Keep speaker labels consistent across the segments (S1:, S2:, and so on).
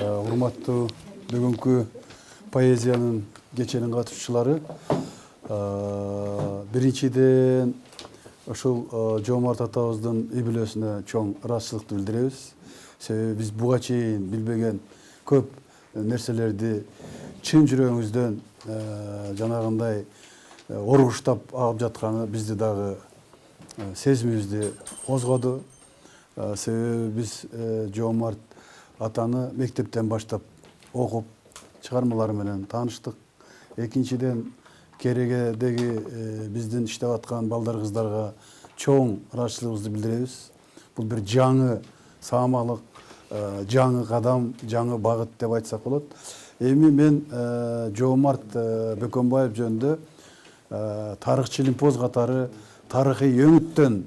S1: Урматтуу бүгүнкү поэзиянын кеченин катышчылары, биринчиден ушул Жоомарт атабыздын үй бүлөсүнө чоң ыраазычылыкты билдиребиз. Себеби биз буга чейин билбеген көп нерселерди чын жүрөгүңүздөн жанагындай оругуштап агып жатканы бизди дагы сезимибизди козгоду. Себеби биз Жоомарт атаны мектептен баштап окуп, чыгармалары менен тааныштык. Экинчиден, керегедеги биздин иштеп аткан балдар кыздарга чоң ыраазычылыгыбызды билдиребиз. Бул бир жаңы саамалык, жаңы кадам, жаңы багыт деп айтсак болот. Эми мен Жоомарт Бөкөнбаев жөнүндө тарыхчы Илимпоз катары тарыхый өңүттөн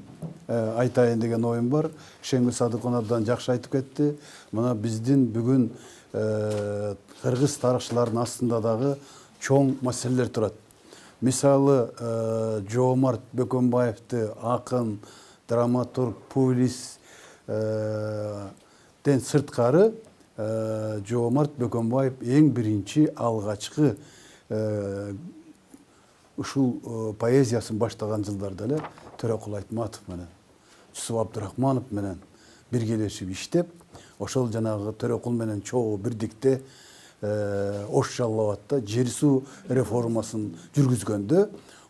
S1: айтайын деген оюм бар. Шеңгүл Садыков абдан жакшы айтып кетти. Мына биздин бүгүн кыргыз тарыхчыларынын астында дагы чоң маселелер турат. Мисалы, Жоомарт Бөкөнбаевди акын, драматург, публицист ден сырткары Жоомарт Бөкөнбаев эң биринчи алгачкы ушул поэзиясын баштаган жылдарда эле Төрөкул Айтматов менен, Жусуп Абдурахманов менен биргелешип иштеп, ошол жанагы Төрөкул менен чогуу бирдикте Ош Жалал Абадта жер суу реформасын жүргүзгөндө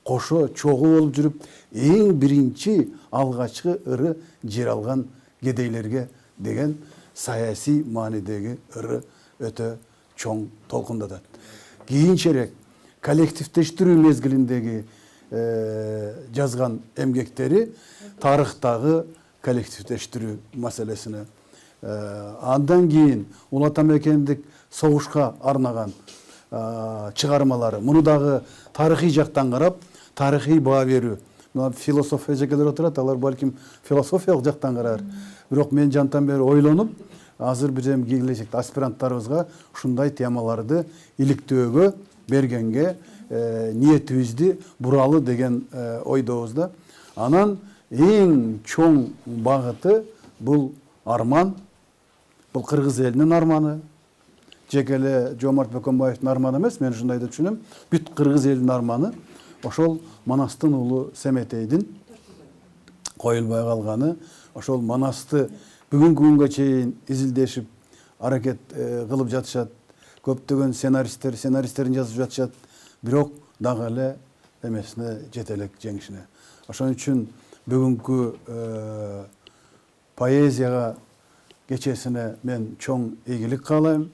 S1: кошо чогуу болуп жүрүп, эң биринчи алгачкы ыры жер алган кедейлерге деген саясий маанидеги ыры өтө чоң толкундатат. Кийинчерээк коллективдештирүү мезгилиндеги жазган эмгектери тарыхтагы коллективдештирүү маселесине, андан кийин Ула Ата мекендик согушка арнаган чыгармалары, муну дагы тарыхый жактан карап, тарыхый баа берүү. Философия жекелер отурат, алар балким философиялык жактан карар. Бирок мен жантан бери ойлонуп, азыр бир келечекте аспиранттарыбызга ушундай темаларды иликтөөгө бергенге ниетибизди буралы деген ойдобуз да. Анан эң чоң багыты бул арман, бул кыргыз элинин арманы. Жеке эле Жоомарт Бөкөнбаевдин арманы эмес, мен ушундай деп түшүнөм. Бүт кыргыз элинин арманы ошол Манастын уулу Семетейдин коюлбай калганы, ошол Манасты бүгүнкү күнгө чейин изилдешип, аракет кылып жатышат. Көптөгөн сценаристтерин жазып жатышат, бирок дагы эле эмесине жете элек жеңишине. Ошон үчүн бүгүнкү поэзияга кечесине мен чоң ийгилик каалайм.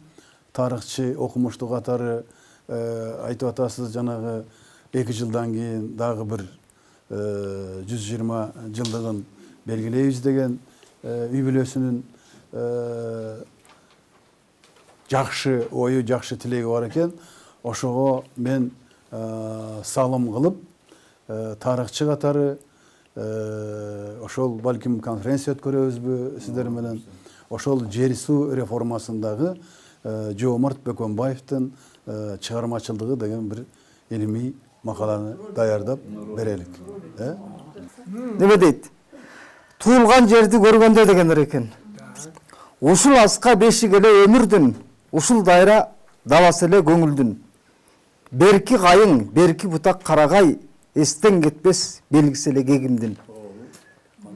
S1: Тарыхчы окумуштуу катары айтып атасыз, жанагы 2 жылдан кийин дагы бир 120 жылдыгын белгилейбиз деген үй бүлөсүнүн жакшы ою, жакшы тилеги бар экен. Ошого мен салым кылып, тарыхчы катары ошол балким конференция өткөрөбүзбү сиздер менен. Ошол жер суу реформасындагы Жоомарт Бөкөнбаевдин чыгармачылыгы деген бир илимий макаланы даярдап берелик.
S2: Неме дейт? Туулган жерди көргөндө дегендер экен. Ушул аска бешик эле өмүрдүн, ушул дайра даласы эле көңүлдүн. Берки кайың, берки бутак карагай, эстен кетпес белгиси эле кегимдин.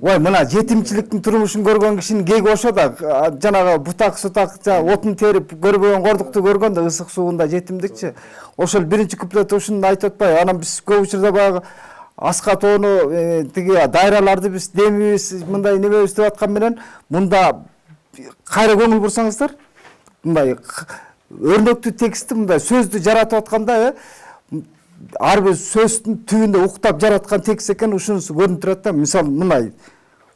S2: Ой, мына жетимчиликтин турмушун көргөн кишинин кеги ошо да, жанагы бутак сутак, отун терип көрбөгөн кордукту көргөндө ысык суунда жетимдикчи. Ошол биринчи куплет ушуну айтып атпайбы? Анан биз көп учурда баягы аска тоону тиги дайраларды биз демибиз, мындай немебиз деп аткан менен, мында кайра көңүл бурсаңыздар, мындай өрнөктүү текстти, мындай сөздү жаратып атканда, ар бир сөздүн түбүндө уктап жараткан текст экен, ушунусу көрүнүп турат да. Мисалы мындай: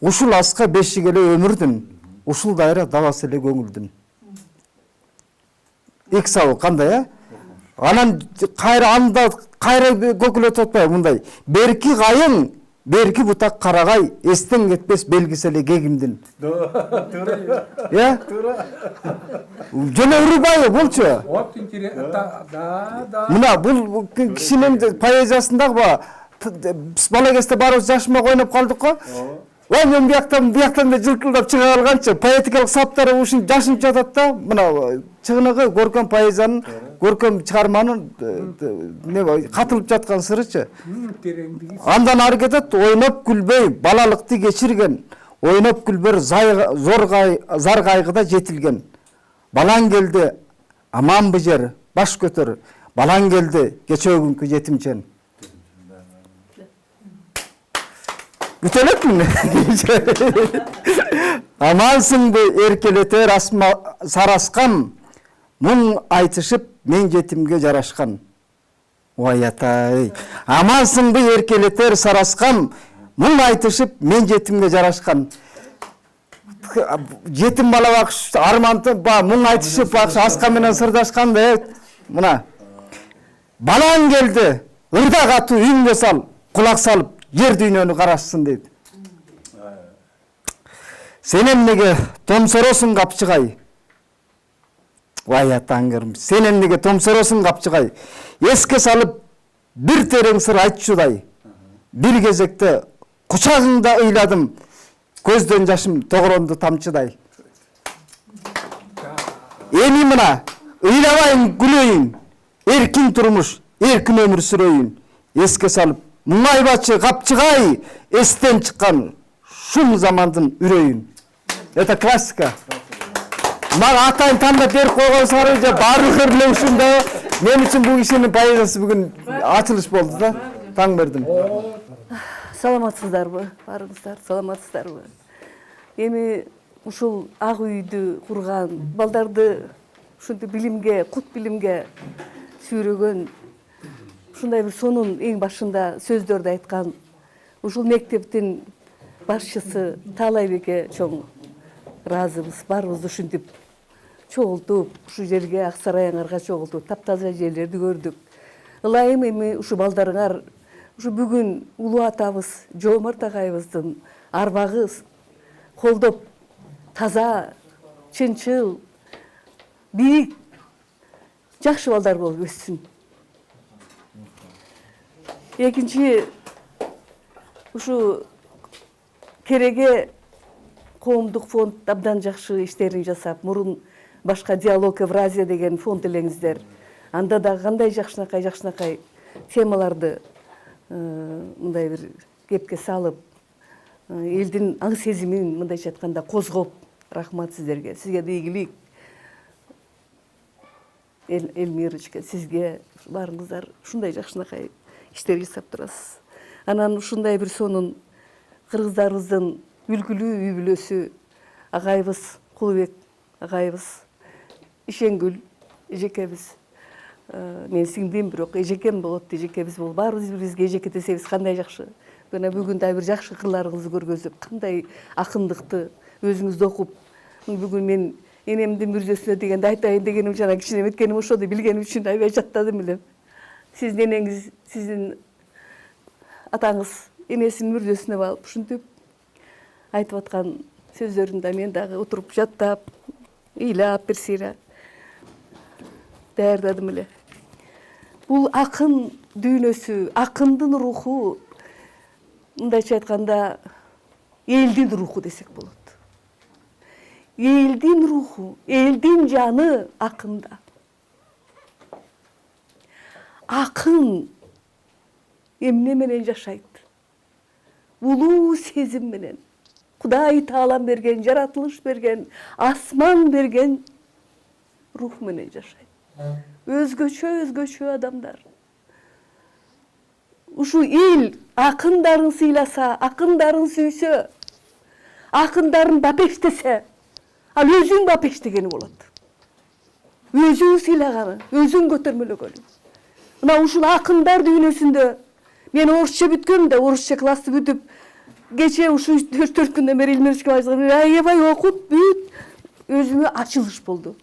S2: ушул аска бешик эле өмүрдүн, ушул дайра даласы эле көңүлдүн. Эки сабы кандай, Анан анда кайра көкүлөтүп атпайбы мындай: берки кайың, берки бутак карагай, эстен кетпес белгиси эле кегимдин.
S3: Туура.
S2: Туура. Жөн урубайбы болчу?
S3: Вот интересно. Да.
S2: Мына бул кишинин поэзиясындагы биз бала кезде баарыбыз жашмак ойноп калдык го. Ой, мен бияктан да жылкылдап чыга калганчы, поэтикалык саптары ушун жашынып жатат да, мына чыгыныгы көркөм поэзиянын, көркөм чыгарманын катылып жаткан сырычы.
S3: Тереңдиги.
S2: Андан ары кетет, ойноп күлбөй балалыкты кечирген, ойноп күлбөр зор зар кайгыда жетилген. Балаң келди, аманбы жер, баш көтөр. Балаң келди, кечөгүнкү жетимчен. Бүтөлөкмүн. Амансыңбы эркелетер сараскан, мұң айтышып мен жетимге жарашкан. Ой атай. Амансыңбы эркелетер сараскан, мұң айтышып мен жетимге жарашкан. Жетим бала бакыш арманты мұң айтышып бакыш аска менен сырдашкан да. Мына балаң келди, ырда катуу үйүңгө сал, кулак салып жер дүйнөнү карашсын дейт. Сен эмнеге томсоросуң капчыгай? Вая таңгырым, сен эмнеге томсоросуң капчыгай? Эске салып бир терең сыр айтчудай. Бир кезекте кучагыңда ыйладым, көздөн жашым тогронду тамчыдай. Эми мына ыйлабайын күлөйүн, эркин турмуш, эркин өмүр сүрөйүн. Эске салып мұңайбачы капчыгай, эстен чыккан шум замандын үрөйүн. Это классика. Мага атайын тандап берип койгон сарыжа баардык эле ушунда. Мен үчүн бул кишинин поэзиясы бүгүн ачылыш болду да. Таң бердим.
S4: Саламатсыздарбы? Барыңыздар, саламатсыздарбы? Эми ушул ак үйдү курган, балдарды ушундай билимге, кут билимге сүйрөгөн, ушундай бир сонун эң башында сөздөрдү айткан ушул мектептин башчысы Таалайбеке чоң ыраазыбыз. Баарыбызды ушинтип чогултуп, ушу жерге Ак Сарай аңарга чогултуп, таптаза жерлерди көрдүк. Ылайым эми ушу балдарыңар ушу бүгүн улуу атабыз Жоомарт агайыбыздын арбагы колдоп, таза, чынчыл, бийик, жакшы балдар болуп өссүн. Экинчи, ушу кереге коомдук фонд абдан жакшы иштерин жасап, мурун башка диалог Евразия деген фонд элеңиздер. Анда да кандай жакшынакай темаларды мындай бир кепке салып, элдин аң сезимин мындайча айтканда козгоп, рахмат сиздерге. Сизге да ийгилик. Элмирочка, сизге баарыңыздар ушундай жакшынакай иштер жасап турасыз. Анан ушундай бир сонун кыргыздарыбыздын үлгүлүү үй бүлөсү агайыбыз Кулубек агайыбыз, Ишенгүл эжекебиз, мен сиңдим, бирок эжекем болот, эжекебиз болуп, баарыбыз бирибизге эжеке десебиз кандай жакшы. Мына бүгүн да бир жакшы кырларыңызды көргөзүп, кандай акындыкты өзүңүз окуп, бүгүн мен энемдин мүрзөсүнө дегенди айтайын дегеним жана кичине эметкеним ошоду билгеним үчүн аябай жаттадым эле. Сиздин энеңиз, сиздин атаңыз энесинин мүрзөсүнө барып ушинтип айтып аткан сөздөрүндө мен дагы отуруп жаттап, ыйлап бир сыйра даярдадым эле. Бул акын дүйнөсү, акындын руху, мындайча айтканда элдин руху десек болот. Элдин руху, элдин жаны акында. Акын эмне менен жашайт? Улуу сезим менен. Кудай Таалам берген, жаратылыш берген, асман берген рух менен жашайт. Өзгөчө адамдар. Ушу эл акындарын сыйласа, акындарын сүйсө, акындарын бапештесе, ал өзүң бапештегени болот. Өзүң сыйлаганы, өзүң көтөрмөлөгөнү. Мына ушул акындар дүйнөсүндө мен орусча бүткөм да, орусча классты бүтүп, кече ушу 4 күндөн бери Элмирочка аябай окуп бүт, өзүмө ачылыш болду.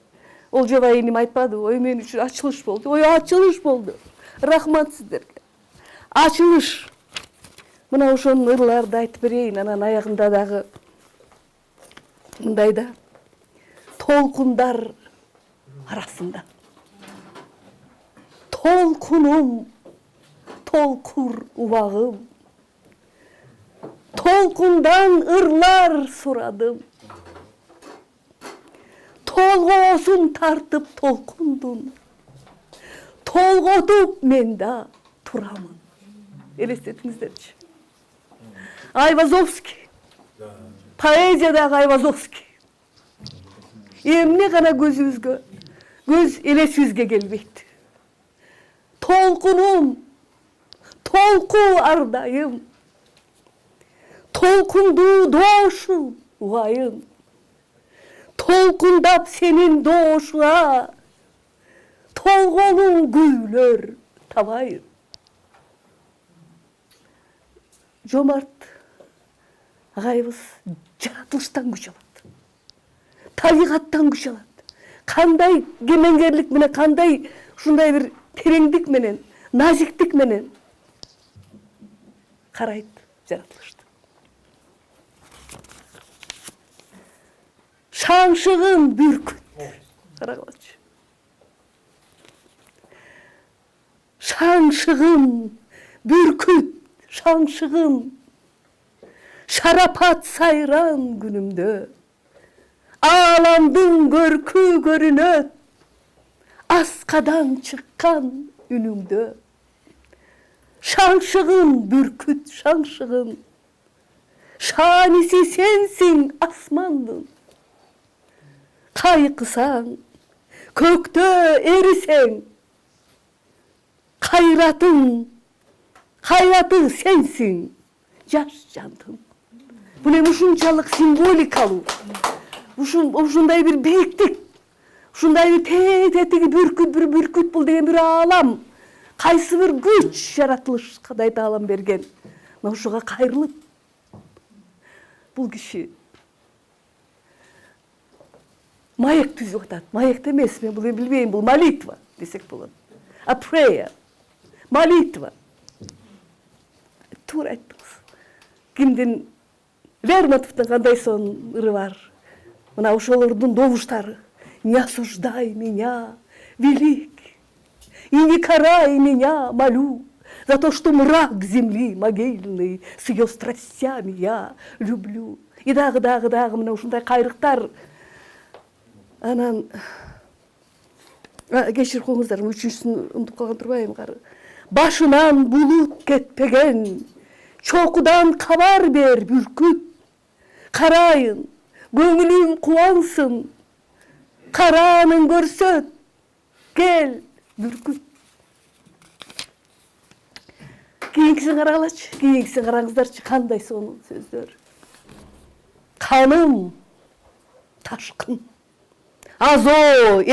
S4: Олжобай энем айтпады, ой мен үчүн ачылыш болду. Ой, ачылыш болду. Рахмат сиздерге. Ачылыш. Мына ошонун ырларды айтып берейин, анан аягында дагы мындай да толкундар арасында. Толкунум, толкур убагым. Толкундан ырlar сурадым. Толгоосун тартып толкундун. Толготуп мен да турамын. Елестетиңиздерчи. Айвазовский. Поэзиядагы Айвазовский. Эмне гана көзүбүзгө, көз элесибизге келбейт. Толкунум, толку ардайым. Толкунду дошу угайын. Толкундап сенин доошуңа толгонун күүлөр табайын. Жомарт агайыбыз жаратылыштан күч алат. Табигаттан күч алат. Кандай кемеңгерлик менен, кандай ушундай бир тереңдик менен, назиктик менен карайт жаратылышты. Шаңшыгын бүркүт. Карагылачы. Шаңшыгын бүркүт, шаңшыгын шарапат сайран күнүмдө. Ааламдын көркү көрүнөт, аскадан чыккан үнүңдө. Шаңшыгын бүркүт, шаңшыгын шааниси сенсиң асмандын. Кайкысаң, көктө эрисең, кайраты сенсиң, жаш жандын. Бул эми ушунчалык символикалуу, ушундай бир бийиктик, ушундай бир тетиги бүркүт бул деген бир аалам. Кайсы бир күч жаратылышка да таалам берген. Мына ушуга кайрылып, бул киши маек түзүп атат. Маек эмес, мен бул билбейм, бул молитва десек болот. A prayer. Молитва. Туура айттыңыз. Кимдин Лермонтовдун кандай сонун ыры бар. Мына ошолордун добуштары. Не осуждай меня, велик, и не карай меня, молю, за то, что мрак земли могильный с ее страстями я люблю. И дагы мына ушундай кайрыктар. Анан кечирип коюңуздар, үчүнчүсүн унутуп калган турбайбы кары. Башынан булут кетпеген, чокудан кабар бер бүркүт. Карайын, көңүлүм кубансын, караанын көрсөт, кел бүркүт. Кийинкисин карагылачы, кийинкисин караңыздарчы, кандай сонун сөздөр. Каным ташкын. Азо,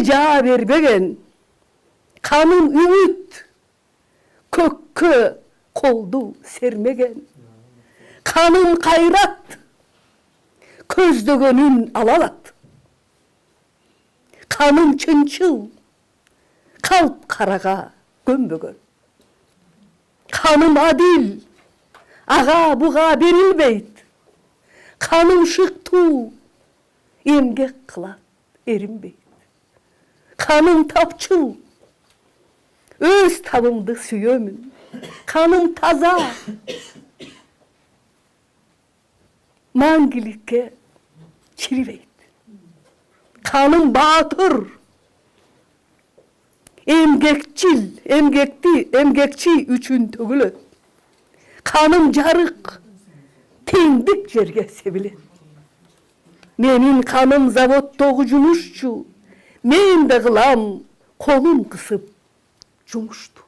S4: жаа бербеген. Каным үмүт, көккө колду сермеген. Каным кайрат, көздөгөнүн ала алат. Каным чынчыл, калп карага көмбөгөн. Каным адил, ага буга берилбейт. Каным шыктуу, эмгек кылат, эринбейт. Каным тапчыл, өз табымды сүйөмүн. Каным таза, маңгиликке чирибейт. Каным баатыр, эмгекчи үчүн төгүлөт. Каным жарык, теңдик жерге себилет. Менин каным заводдогу жумушчу, мен да кылам колун кысып жумушту.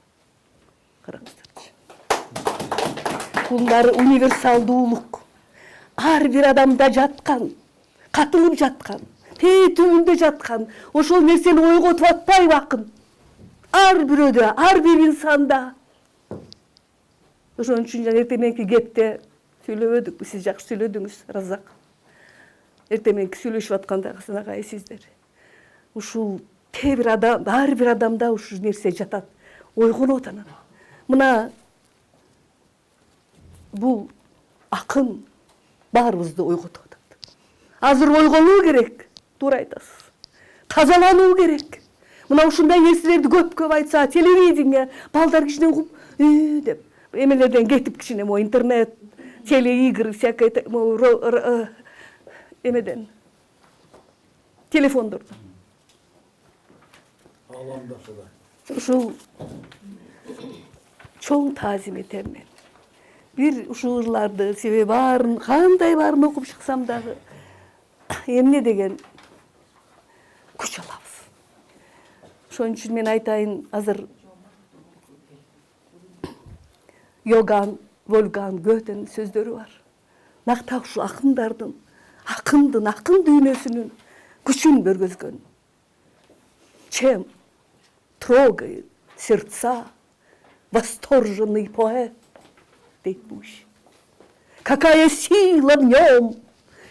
S4: Караңыздарчы. Булар универсалдуулук. Ар бир адамда жаткан, катылып жаткан, түбүндө жаткан, ошол нерсени ойготуп атпайбы акын? Ар бирөөдө, ар бир инсанда. Ошон үчүн эртең мененки кепте сүйлөбөдүк, сиз жакшы сүйлөдүңүз, Разак. Эртең мененки сүйлөшүп аткандагы сынагай сиздер. Ушул бир адам, ар бир адамда ушул нерсе жатат, ойгонот анан. Мына бул акын баарыбызды ойготуп атат. Азыр ойгонуу керек, туура айтасыз. Тазалануу керек. Мына ушундай нерселерди көп айтса, телевидение, балдар кичинен угуп, деп эмелерден кетип кичине могу интернет, телеигры, всякое эмеден, телефондордон. Ушул чоң таазим этем мен. Бир ушул ырларды, себеби баарын, кандай баарын окуп чыксам дагы эмне деген күч алабыз. Ошон үчүн мен айтайын, азыр Йоган, Вольган, Гётенин сөздөрү бар. Нактак ушул акындардын, акын дүйнөсүнүн күчүн көргөзгөн. Чем трогает сердца восторженный поэт, дейт Буш. Какая сила в нем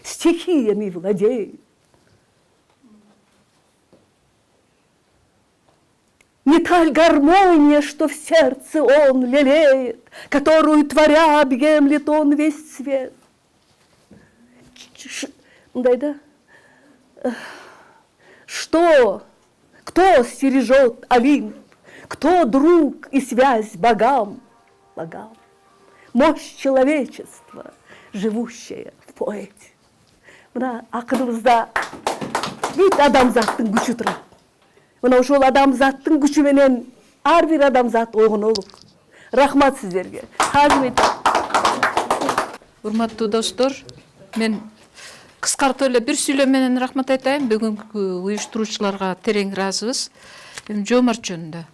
S4: стихиями владеет. Не та гармония, что в сердце он лелеет, которую, творя, объемлет он весь свет. Да? Что? Кто стережет Олимп? Кто друг и связь богам? Мощь человечества, живущая в поэте. Мына акыныбызда бүт адамзаттын күчү турат. Мына ошол адамзаттын күчү менен ар бир адамзат ойгонолук. Рахмат сиздерге. Таазим айтам.
S5: Урматтуу достор, мен кыскартып эле бир сүйлөм менен рахмат айтайын. Бүгүнкү уюштуруучуларга терең ыраазыбыз. Жоомарт жөнүндө.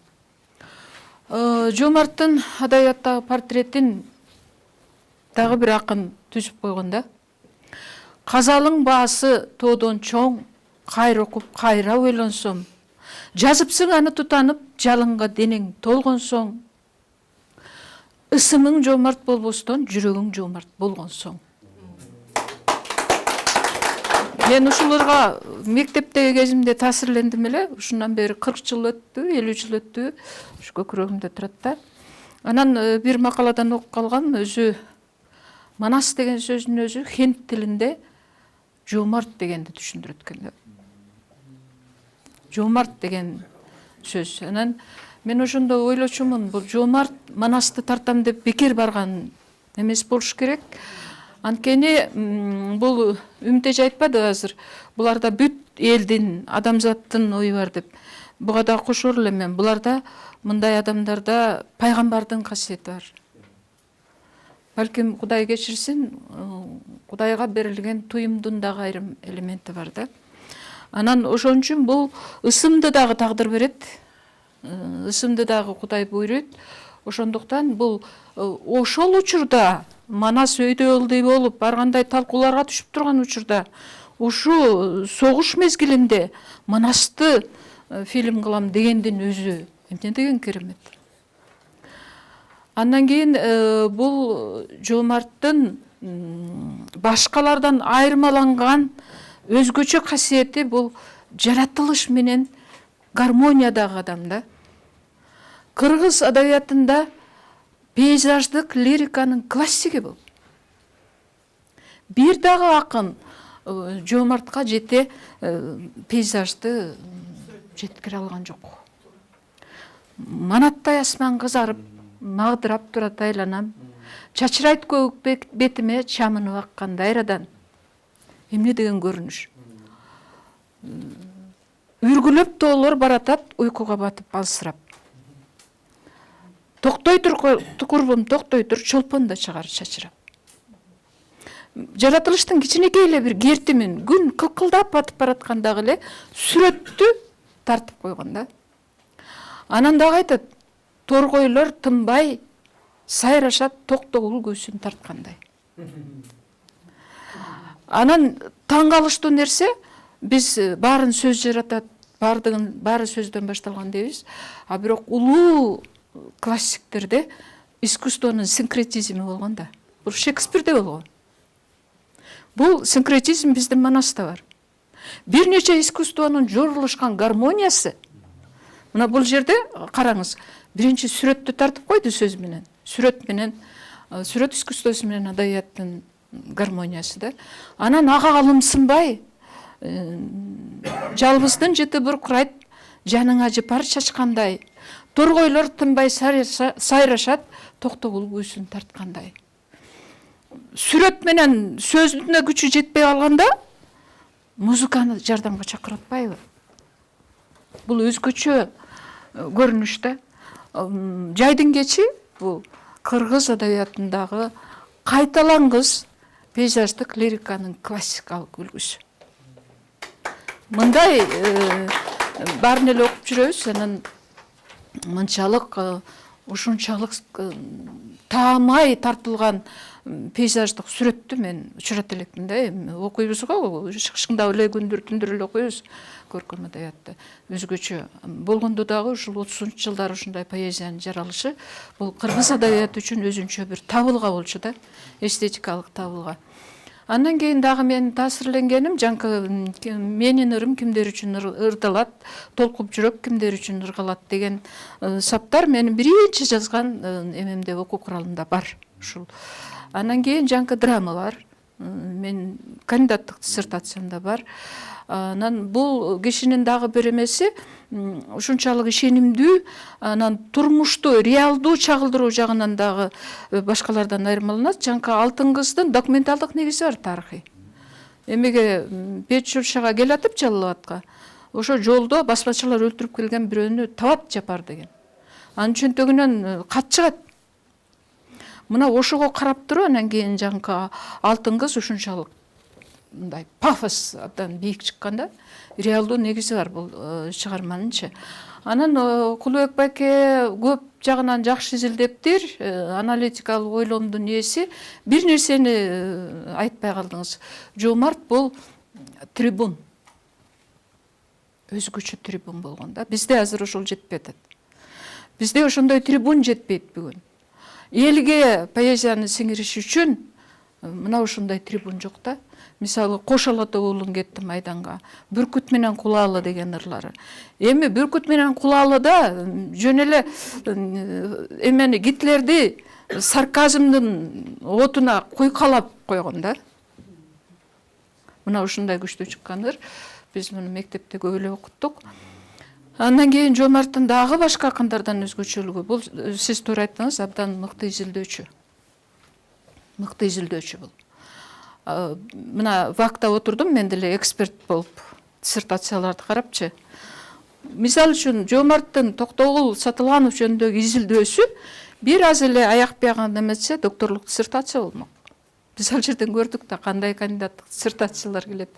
S5: Жоомарттын адабияттагы портретин дагы бир акын түзүп койгон да. Казалың баасы тоодон чоң, кайра окуп кайра ойлонсом, жазыпсың аны тутанып, жалынга денең толгон соң, ысымың жоомарт болбостон, жүрөгүң жоомарт болгон соң. Мен ушуларга мектептеги кезимде таасирлендим эле. Ушундан бери 40 жыл өттү, 50 жыл өттү. Ушу көкүрөгүмдө турат да. Анан бир макаладан окуп калгам, өзү манас деген сөздүн өзү хент тилинде жоомарт дегенди түшүндүрөт экен да. Жоомарт деген сөз. Анан мен ошондо ойлочумун, бул жоомарт манасты тартам деп бекер барган эмес болуш керек. Анткени бул Үмүт эже айтпады азыр. Буларда бүт элдин, адамзаттын ою бар деп. Буга да кошор элем мен. Буларда, мындай адамдарда пайгамбардын касиети бар. Балким Кудай кечирсин, Кудайга берилген туюмдун дагы айрым элементи бар да. Анан ошон үчүн бул ысымды дагы тагдыр берет. Ысымды дагы Кудай буйруйт. Ошондуктан бул ошол учурда манас өйдө болуп, баргандай талкууларга түшүп турган учурда, ушу согуш мезгилинде манасты фильм кылам дегендин өзү эмне деген керемет. Андан кийин бул жоомарттын башкалардан айырмаланган өзгөчө касиети бул жаратылыш менен гармониядагы адам да. Кыргыз адабиятында пейзаждык лириканын классиги бул. Бир дагы акын жоомартка жете пейзажды жеткире алган жок. Манаттай асман кызарып, магдырап турат айланам. Чачырайт көк бетиме чамынып аккан дайрадан. Эмне деген көрүнүш. Үргүлөп тоолор баратат, уйкуга батып алсырап. Токтой тур курбум, токтой тур, чолпон да чыгар чачырап. Жаратылыштын кичинекей эле бир кертимин күн кылкылдап батып бараткандагы эле сүрөттү тартып койгон да. Анан дагы айтат, торгойлор тынбай сайрашат, токтогул көзүн тарткандай. Анан таң калыштуу нерсе, биз баарын сөз жаратат, баары сөздөн башталган дейбиз. А бирок улуу классиктерде искусствонун синкретизми болгон да. Бул Шекспирде болгон. Бул синкретизм биздин манаста бар. Бир нече искусствонун жорулушкан гармониясы. Мына бул жерде караңыз, биринчи сүрөттү тартып койду сөз менен. Сүрөт искусствосу менен адабияттын гармониясы да. Анан ага алымсынбай, жалбыздын жыты буркурайт, жаныңа жыпар чачкандай, торгойлор тынбай сайрашат, Токтогул күйсүн тарткандай. Сүрөт менен сөздүн да күчү жетпей калганда музыканы жардамга чакырып атпайбы? Бул өзгөчө көрүнүш да. Жайдын кечи бул кыргыз адабиятындагы кайталангыс пейзаждык лириканын классикалык үлгүсү. Мындай баарын эле окуп жүрөбүз, анан мынчалык ушунчалык таамай тартылган пейзаждык сүрөттү мен учурат элекмин да. Эми окуйбуз го, шыңдап эле күндүр түндүр эле окуйбуз көркөм адабиятты. Өзгөчө болгондо дагы ушул 30 жылдар ушундай поэзиянын жаралышы бул кыргыз адабияты үчүн өзүнчө бир табылга болчу да, эстетикалык табылга. Андан кийин дагы мен таасирленгеним жанкы менин ырым кимдер үчүн ырдалат, толкуп жүрөк кимдер үчүн ыргалат деген саптар менин биринчи жазган эмемде окуу куралымда бар ушул. Андан кийин жанкы драмалар, мен кандидаттык диссертациямда бар. Анан бул кишинин дагы бир эмеси ушунчалык ишенимдүү, анан турмушту реалдуу чагылдыруу жагынан дагы башкалардан айырмаланат. Жанкы Алтын кыздын документалдык негизи бар тарыхый. Эмеге Печуршага келатып Жалал-Абадка, ошо жолдо басмачылар өлтүрүп келген бирөөнү табат Жапар деген. Анын чөнтөгүнөн кат чыгат. Мына ошого карап туруп анан кийин жанкы Алтын кыз ушунчалык мындай пафос абдан бийик чыкканда реалдуу негизи бар бул чыгарманынчы. Анан Кулубек байке көп жагынан жакшы изилдептир, аналитикалык ойломдун ээси. Бир нерсени айтпай калдыңыз. Жомарт бул трибун. Өзгөчө трибун болгон да. Бизде азыр ошол жетпей атат. Бизде ошондой трибун жетпейт бүгүн. Элге поэзияны сиңириш үчүн мына ушундай трибун жок да. Мисалы Кош Алата уулун кетти майданга. Бүркүт менен Кулаалы деген ырлары. Эми Бүркүт менен Кулаалыда жөн эле эмени Гитлерди сарказмдын отуна куйкалап койгон да. Мына ушундай күчтүү чыккандыр. Биз муну мектепте көп эле окуттук. Андан кийин Жомарттын дагы башка акындардан өзгөчөлүгү бул сиз туура айттыңыз, абдан мыкты изилдөөчү. Мыкты изилдөөчү бул. Мына ВАКта отурдум мен деле эксперт болуп диссертацияларды карапчы. Мисалы үчүн Жомарттын Токтогул Сатылганов жөнүндөгү изилдөөсү бир аз эле аякпаяган эмесе докторлук диссертация болмок. Биз ал жерден көрдүк да кандай кандидаттык диссертациялар келет,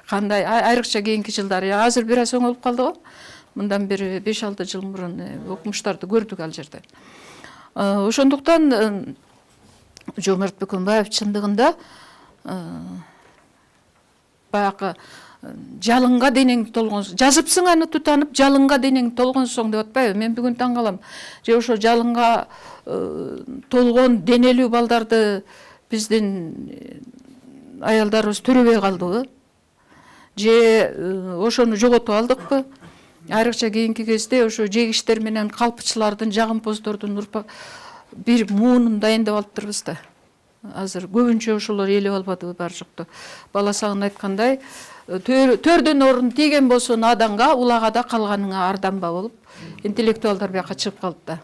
S5: кандай айрыкча кийинки жылдары. Азыр бир аз оңолуп калды го. Мындан бери 5-6 жыл мурун окумуштарды көрдүк ал жерде. Ошондуктан Жомарт Бөкөнбаев чындыгында баягы жалынга денең толгон, жазыпсың аны тутанып, жалынга денең толгонсоң деп атпайбы? Мен бүгүн таң калам. Же ошо жалынга толгон денелүү балдарды биздин аялдарыбыз төрөбөй калдыбы? Же ошону жоготуп алдыкпы? Айрыкча кийинки кезде ошо жегиштер менен калпчылардын, жагымпоздордун бир муунун дайындап алыптырбыз да. Азыр көбүнчө ошолор ээлеп албадыбы бар жокту. Бала сагын айткандай, төрдөн орун тийген болсо наданга, улагада калганыңа арданба болуп, интеллектуалдар бияка чыгып калды да.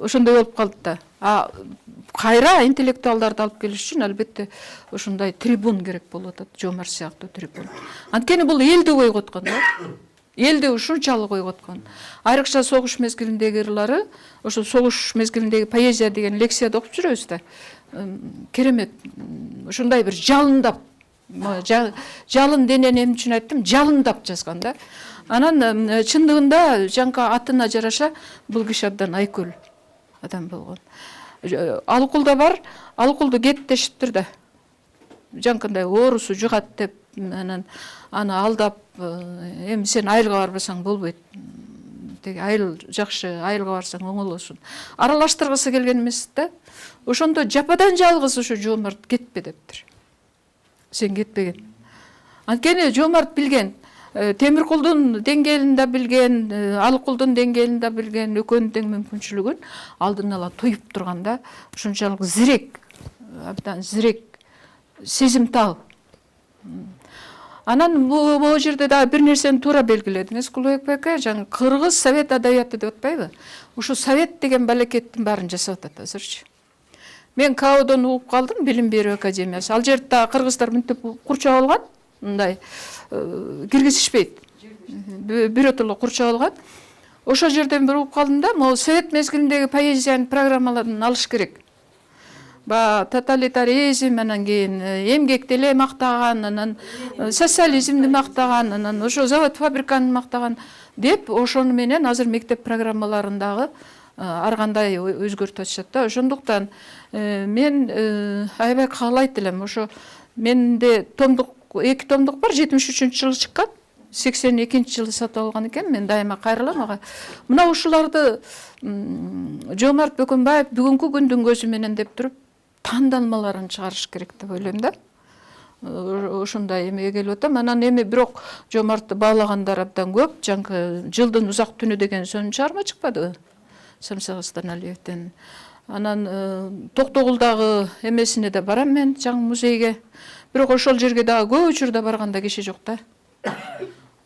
S5: Ошондой болуп калды да. Кайра интеллектуалдарды алып келиш үчүн албетте ошондой трибун керек болуп атат, Жомарт сыяктуу трибун. Анткени бул элди койготкон да. Элди ушунчалык ойготкон. Айрыкча согуш мезгилиндеги ырлары, ошо согуш мезгилиндеги поэзия деген лекцияда окуп жүрөбүз да. Керемет. Ушундай бир жалындап, жалын денени эмне үчүн айттым? Жалындап жазган да. Анан чындыгында жанка атына жараша бул киши абдан айкөл адам болгон. Алыкулда бар, алыкулду кет дешиптир да. Жанкындай оорусу жугат деп, анан аны алдап, эми сен айылга барбасаң болбойт. Теги айыл жакшы, айылга барсаң оңолосуң. Аралаштыргысы келген эмес да. Ошондо жападан жалгыз ошо Жомарт кетпе дептир. Сен кетпеген. Анткени Жомарт билген, Темиркулдун деңгээлин да билген, Алыкулдун деңгээлин да билген, экөөнүн тең мүмкүнчүлүгүн алдын ала туюп турганда, ушунчалык зирек, абдан зирек, сезимтал. Анан могу жерде дагы бир нерсени туура белгиледиңиз, Кулубек байке, жаңы кыргыз совет адабияты деп атпайбы? Ушу совет деген балекеттин баарын жасап атат азырчы. Мен КАОдон угуп калдым, билим берүү академиясы. Ал жерде дагы кыргыздар мынтип курчап алган, мындай киргизишпейт. Биротоло курчап алган. Ошол жерден бир угуп калдым да, могу совет мезгилиндеги поэзиянын программаларын алыш керек. Тоталитаризм, анан кийин эмгекти эле мактаган, анан социализмди мактаган, анан ошо завод фабриканы мактаган деп ошону менен азыр мектеп программаларындагы ар кандай өзгөртүп атышат да. Ошондуктан мен аябай каалайт элем. Ошо менде томдук, 2 томдук бар, 73-жылы чыккан. 82-жылы сатып алган экен. Мен дайыма кайрылам ага. Мына ушуларды Жоомарт Бөкөнбаев бүгүнкү күндүн көзү менен деп туруп тандалмаларын чыгарыш керек деп ойлойм да. Ошондой эмеге келип атам. Анан эми бирок Жоомартты баалагандар абдан көп. Жаңкы жылдын узак түнү деген сонун чыгарма чыкпадыбы? Самсак Астаналиевден. Анан Токтогулдагы эмесине да барам мен, жаңы музейге. Бирок ошол жерге дагы көп учурда барганда киши жок да.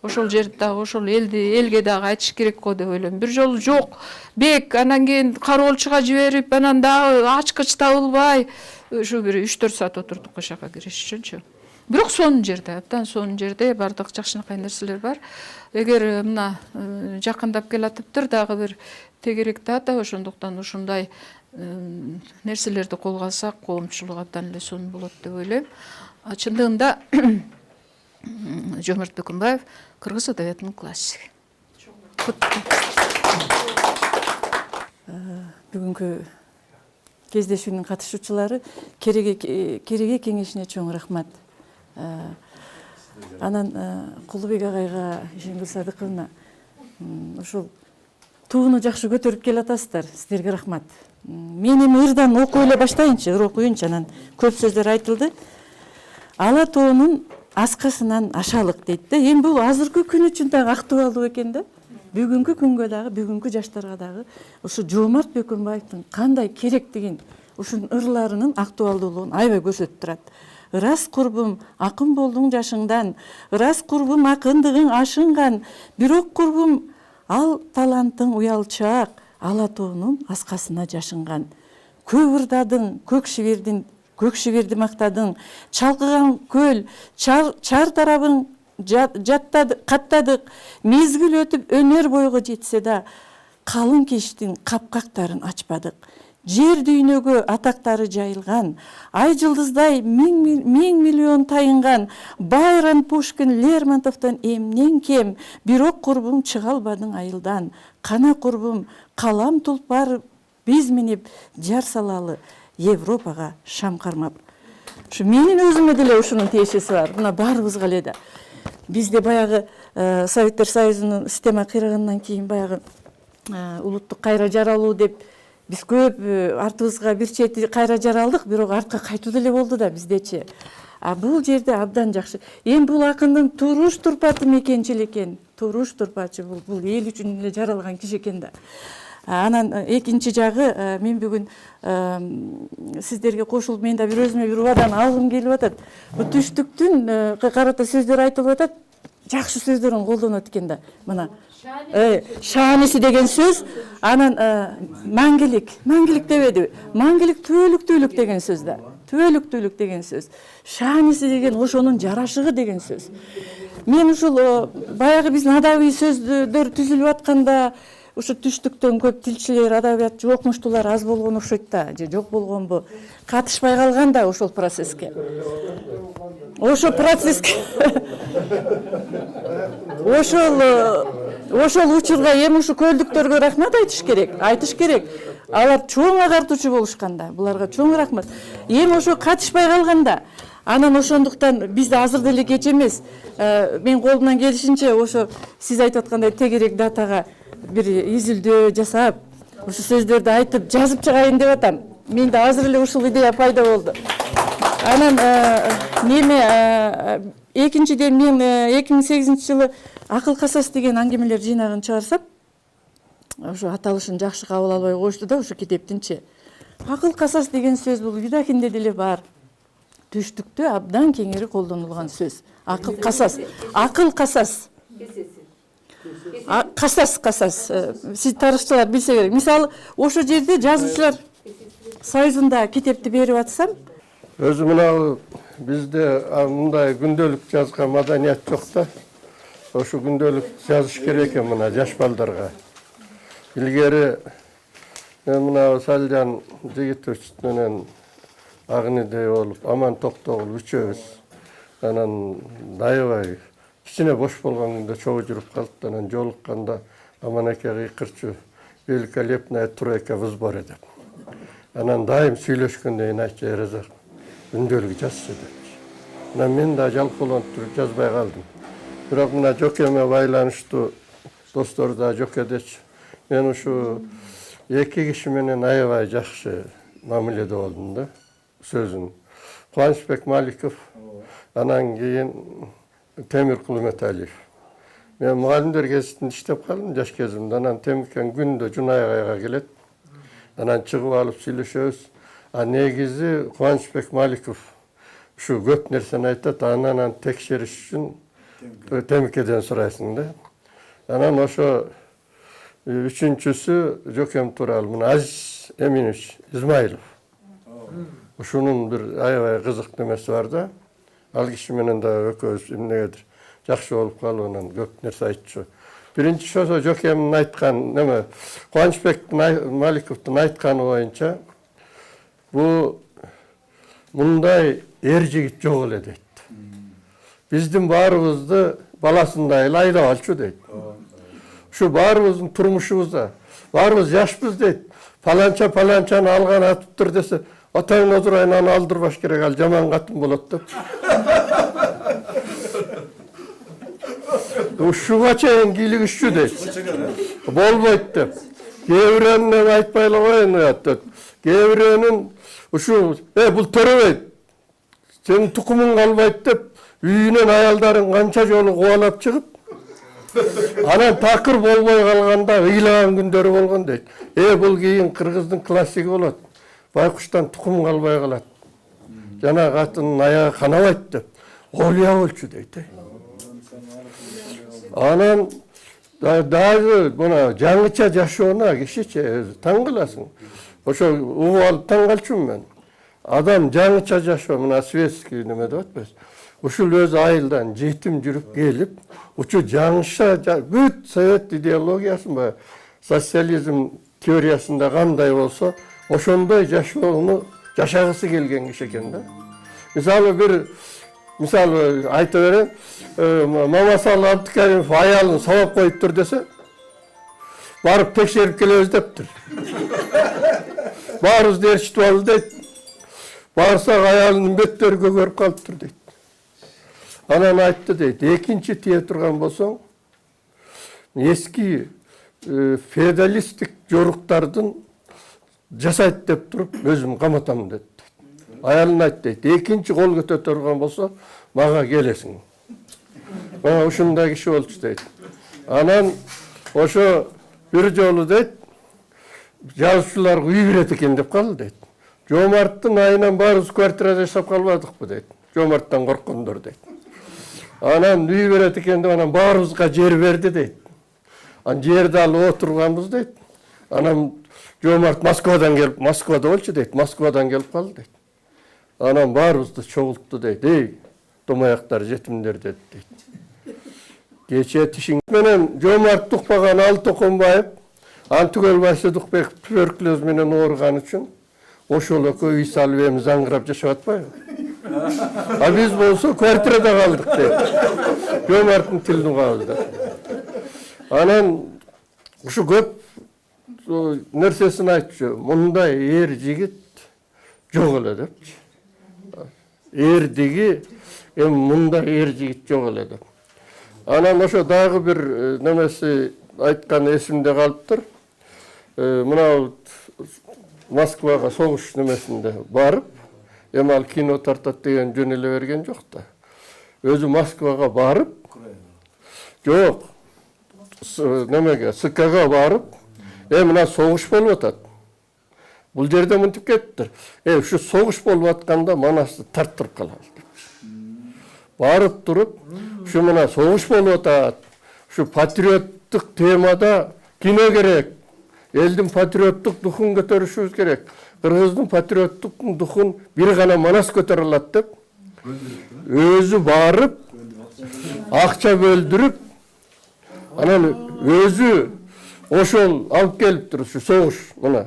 S5: Ошол жерде дагы ошол элге дагы айтыш керек го деп ойлойм. Бир жолу жок, бек, анан кийин кароолчуга жиберип, анан дагы ачкыч табылбай, ушу бир 3-4 саат отурдук ошол жака кириш үчүнчү. Бирок сонун жерде, абдан сонун жерде бардык жакшынакай нерселер бар. Эгер мына жакындап келатыптыр дагы бир тегерек дата, ошондуктан ушундай нерселерди колго алсак, коомчулук абдан эле сонун болот деп ойлойм. Чындыгында Жоомарт Бөкөнбаев кыргыз адабиятынын классиги.
S6: Бүгүнкү кездешүүнүн катышуучулары кереге кеңешине чоң рахмат. Анан Кулубек агайга, Ишенгүл Садыковна, ушул тууну жакшы көтөрүп келатасыздар. Сиздерге рахмат. Мен эми ырдан окуп эле баштайынчы, ыр окуйунчу, анан көп сөздөр айтылды. Ала тоонун аскасынан ашалык дейт да. Эми бул азыркы күн үчүн дагы актуалдуу экен да. Бүгүнкү күнгө дагы, бүгүнкү жаштарга дагы ушу Жоомарт Бөкөнбаевдин кандай керектигин, ушунун ырларынын актуалдуулугун аябай көрсөтүп турат. Ырас курбум, акын болдуң жашыңдан, ырас курбум, акындыгың ашынган, бирок курбум, ал талантың уялчаак, ала тоонун аскасына жашынган. Көп ырдадың, көк шиберди мактадың, чалкыган көл, чар тарабың каттадык, мезгил өтүп өнөр бойго жетсе да, калың кештин капкактарын ачпадык. Жер дүйнөгө атактары жайылган, ай жылдыздай миң миллион тайынган, Байрон, Пушкин, Лермонтовдон эмнен кем, бирок курбум чыга албадың айылдан, кана курбум, калам тулпар биз минип жар салалы Европага шам кармап. Ушу менин өзүмө деле ушунун тиешеси бар. Мына баарыбызга эле да. Бизде баягы Советтер Союзунун система кыйрагандан кийин баягы улуттук кайра жаралуу деп биз көп артыбызга бир чети кайра жаралдык, бирок артка кайтуу деле болду да биздечи. Бул жерде абдан жакшы. Эми бул акындын туруш турпаты мекенчил экен. Туруш турпачы бул эл үчүн эле жаралган киши экен да. Анан экинчи жагы, мен бүгүн сиздерге кошулуп мен да бир өзүмө бир убадан алгым келип атат. Бул түштүктүн карата сөздөр айтылып атат. Жакшы сөздөрүн колдонот экен да. Мына шааниси деген сөз, анан маңгилик дебеди. Маңгилик түбөлүктүүлүк деген сөз да. Түбөлүктүүлүк деген сөз. Шааниси деген ошонун жарашыгы деген сөз. Мен ушул баягы биздин адабий сөздөр түзүлүп атканда ушу түштүктөн көп тилчилер, адабиятчы, окумуштуулар аз болгон окшойт да, же жок болгонбу, катышпай калган да ошол процесске. Ошол учурга эми ушу көлдүктөргө рахмат айтыш керек. Алар чоң агартуучу болушкан да, буларга чоң рахмат. Эми ошо катышпай калганда, анан ошондуктан бизде азыр деле кеч эмес. Мен колумдан келишинче ошо сиз айтып аткандай тегерек датага бир изилдөө жасап, ушу сөздөрдү айтып жазып чыгайын деп атам. Менде азыр эле ушул идея пайда болду. Анан экинчиден мен 2008-жылы Акыл касас деген аңгемелер жыйнагын чыгарсап, ошо аталышын жакшы кабыл албай коюшту да ошо китептинчи. Акыл касас деген сөз бул Видахинде деле бар. Түштүктө абдан кеңири колдонулган сөз. Акыл касас. Акыл касас. Касас. Сиз тарыхчылар билсе керек. Мисалы, ошо жерде жазуучулар союзунда китепти берип атсам,
S7: Өзү мына бизде мындай күндөлүк жазган маданият жок да. Ошо күндөлүк жазыш керек экен мына жаш балдарга. Илгери мен мына Салжан Жигитович менен Агнидей болуп, Аман Токтогул үчөөбүз анан аябай кичине бош болгон күндө чогуу жүрүп калдык. Анан жолукканда Аман эке кыйкырчу великолепная тройка в сборе деп. Анан дайым сүйлөшкөндөн кийин айтчу, Эразак күндөлүк жазчы депчи. Анан мен да жалкоолонуп туруп жазбай калдым. Бирок мына Жокеме байланыштуу достор да Жокедечи мен ушу эки киши менен аябай жакшы мамиледе болдум да. Сөзүн Кубанычбек Маликов, анан кийин Темир Кулметалиев. Мен мугалимдер гезитинде иштеп калдым жаш кезимде. Анан Темиркен күндө Жунайгайга келет. Анан чыгып алып сүйлөшөбүз. А негизи Кубанычбек Маликов ушу көп нерсени айтат, анан текшериш үчүн Темиркеден сурайсың да. Анан ошо үчүнчүсү Жокем тууралуу мына Азиз Эминович Измайлов. Ушунун бир аябай кызык немеси бар да. Ал киши менен да экөөбүз эмнегедир жакшы болуп калып анан көп нерсе айтчу. Биринчи ошо Жокемдин айткан неме Кубанычбек Маликовдун айтканы боюнча бу мындай эр жигит жок эле дейт. Биздин баарыбызды баласындай эле айдап алчу дейт. Ушу баарыбыздын турмушубузда баарыбыз жашпыз дейт. Паланчаны алган атыптыр десе, атайын отурайын аны алдырбаш керек, ал жаман катын болот деп. Ушуга чейин кийлигишчү дейт. Болбойт деп. Кээ бирөөнүн айтпай эле коеюн деп. Кээ бирөөнүн ушу бул төрөбөйт. Сенин тукумуң калбайт деп үйүнөн аялдарын канча жолу кубалап чыгып, анан такыр болбой калганда ыйлаган күндөрү болгон дейт. Бул кийин кыргыздын классиги болот. Байкуштан тукум калбай калат. Жана катынын аягы канабайт деп. Олия болчу дейт. Анан дагы мына жаңыча жашоону кишиче өзү таң кыласың. Ошо угуп алып таң калчумун мен. Адам жаңыча жашоо мына светский неме деп атпайсыз. Ушул өзү айылдан жетим жүрүп келип, учу жаңыша бүт совет идеологиясын баягы социализм теориясында кандай болсо, ошондой жашоону жашагысы келген киши экен да. Мисалы айта берем, Мамасалы Абдыкаримов аялын сабап коюптур десе, барып текшерип келебиз дептир. Баарыбызды ээрчитип алды дейт. Барсак аялынын беттери көгөрүп калыптыр дейт. Анан айтты дейт, экинчи тие турган болсоң, эски феодалисттик жоруктардын жасайт деп туруп өзүм каматам дейт. Аялын айтты дейт, экинчи кол көтөрө турган болсо, мага келесиң. Мына ушундай киши болчу дейт. Анан ошо бир жолу дейт, жазуучуларга үй берет экен деп калды дейт. Жомарттын айынан баарыбыз квартирада жашап калбадыкпы дейт. Жомарттан корккондор дейт. Анан үй берет экен деп анан баарыбызга жер берди дейт. Анан жерди алып отурганбыз дейт. Анан Жомарт Москвада болчу дейт. Москвадан келип калды дейт. Анан баарыбызды чогултту дейт. Томаяктар, жетимдер дейт. Кече тишиң менен Жомарт укпаган Ал Токонбаев, Антүгөл Байсыдыкбек туберкулез менен ооруган үчүн ошол экөө үй салып эми заңгырап жашап атпайбы? А биз болсо квартирада калдык дейт. Жомарттын тилин угабыз деп. Анан ушу көп нерсесин айтчу. Мындай эр жигит жок эле депчи. Эрдиги эми мындай эр жигит жок эле деп. Анан ошо дагы бир немеси айткан эсимде калыптыр. Мына Москвага согуш немесинде барып, эми ал кино тартат деген жөн эле берген жок да. Өзү Москвага барып, жок, немеге, СКга барып, мына согуш болуп атат. Бул жерде мынтип кеттир. Ушу согуш болуп атканда Манасты тарттырып калалы деп. барып туруп ушу мына согуш болуп атат. Ушу патриоттук темада кино керек. Элдин патриоттук духун көтөрүшүбүз керек. Кыргыздын патриоттук духун бир гана Манас көтөрө алат деп өзү барып акча бөлдүрүп анан өзү ошол алып келиптир ушу согуш мына.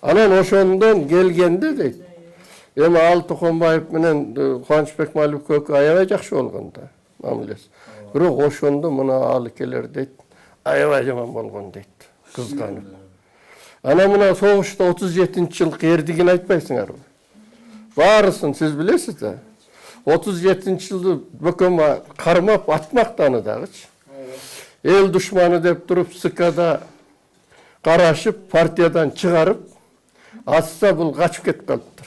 S7: Анан ошондон келгенде дейт. Эми ал Токонбаев менен Кубанычбек Малиев көкү аябай жакшы болгон да мамилеси. Бирок ошондо мына ал экелер дейт аябай жаман болгон дейт. Кызганып. Ана мына согушта 37-жылкы эрдигин айтпайсыңарбы? Баарысын сиз билесиз да. 37-жылды бөкөм кармап атмактаны дагычы. Эл душманы деп туруп СКда карашып, партиядан чыгарып, атса бул качып кетип калыптыр.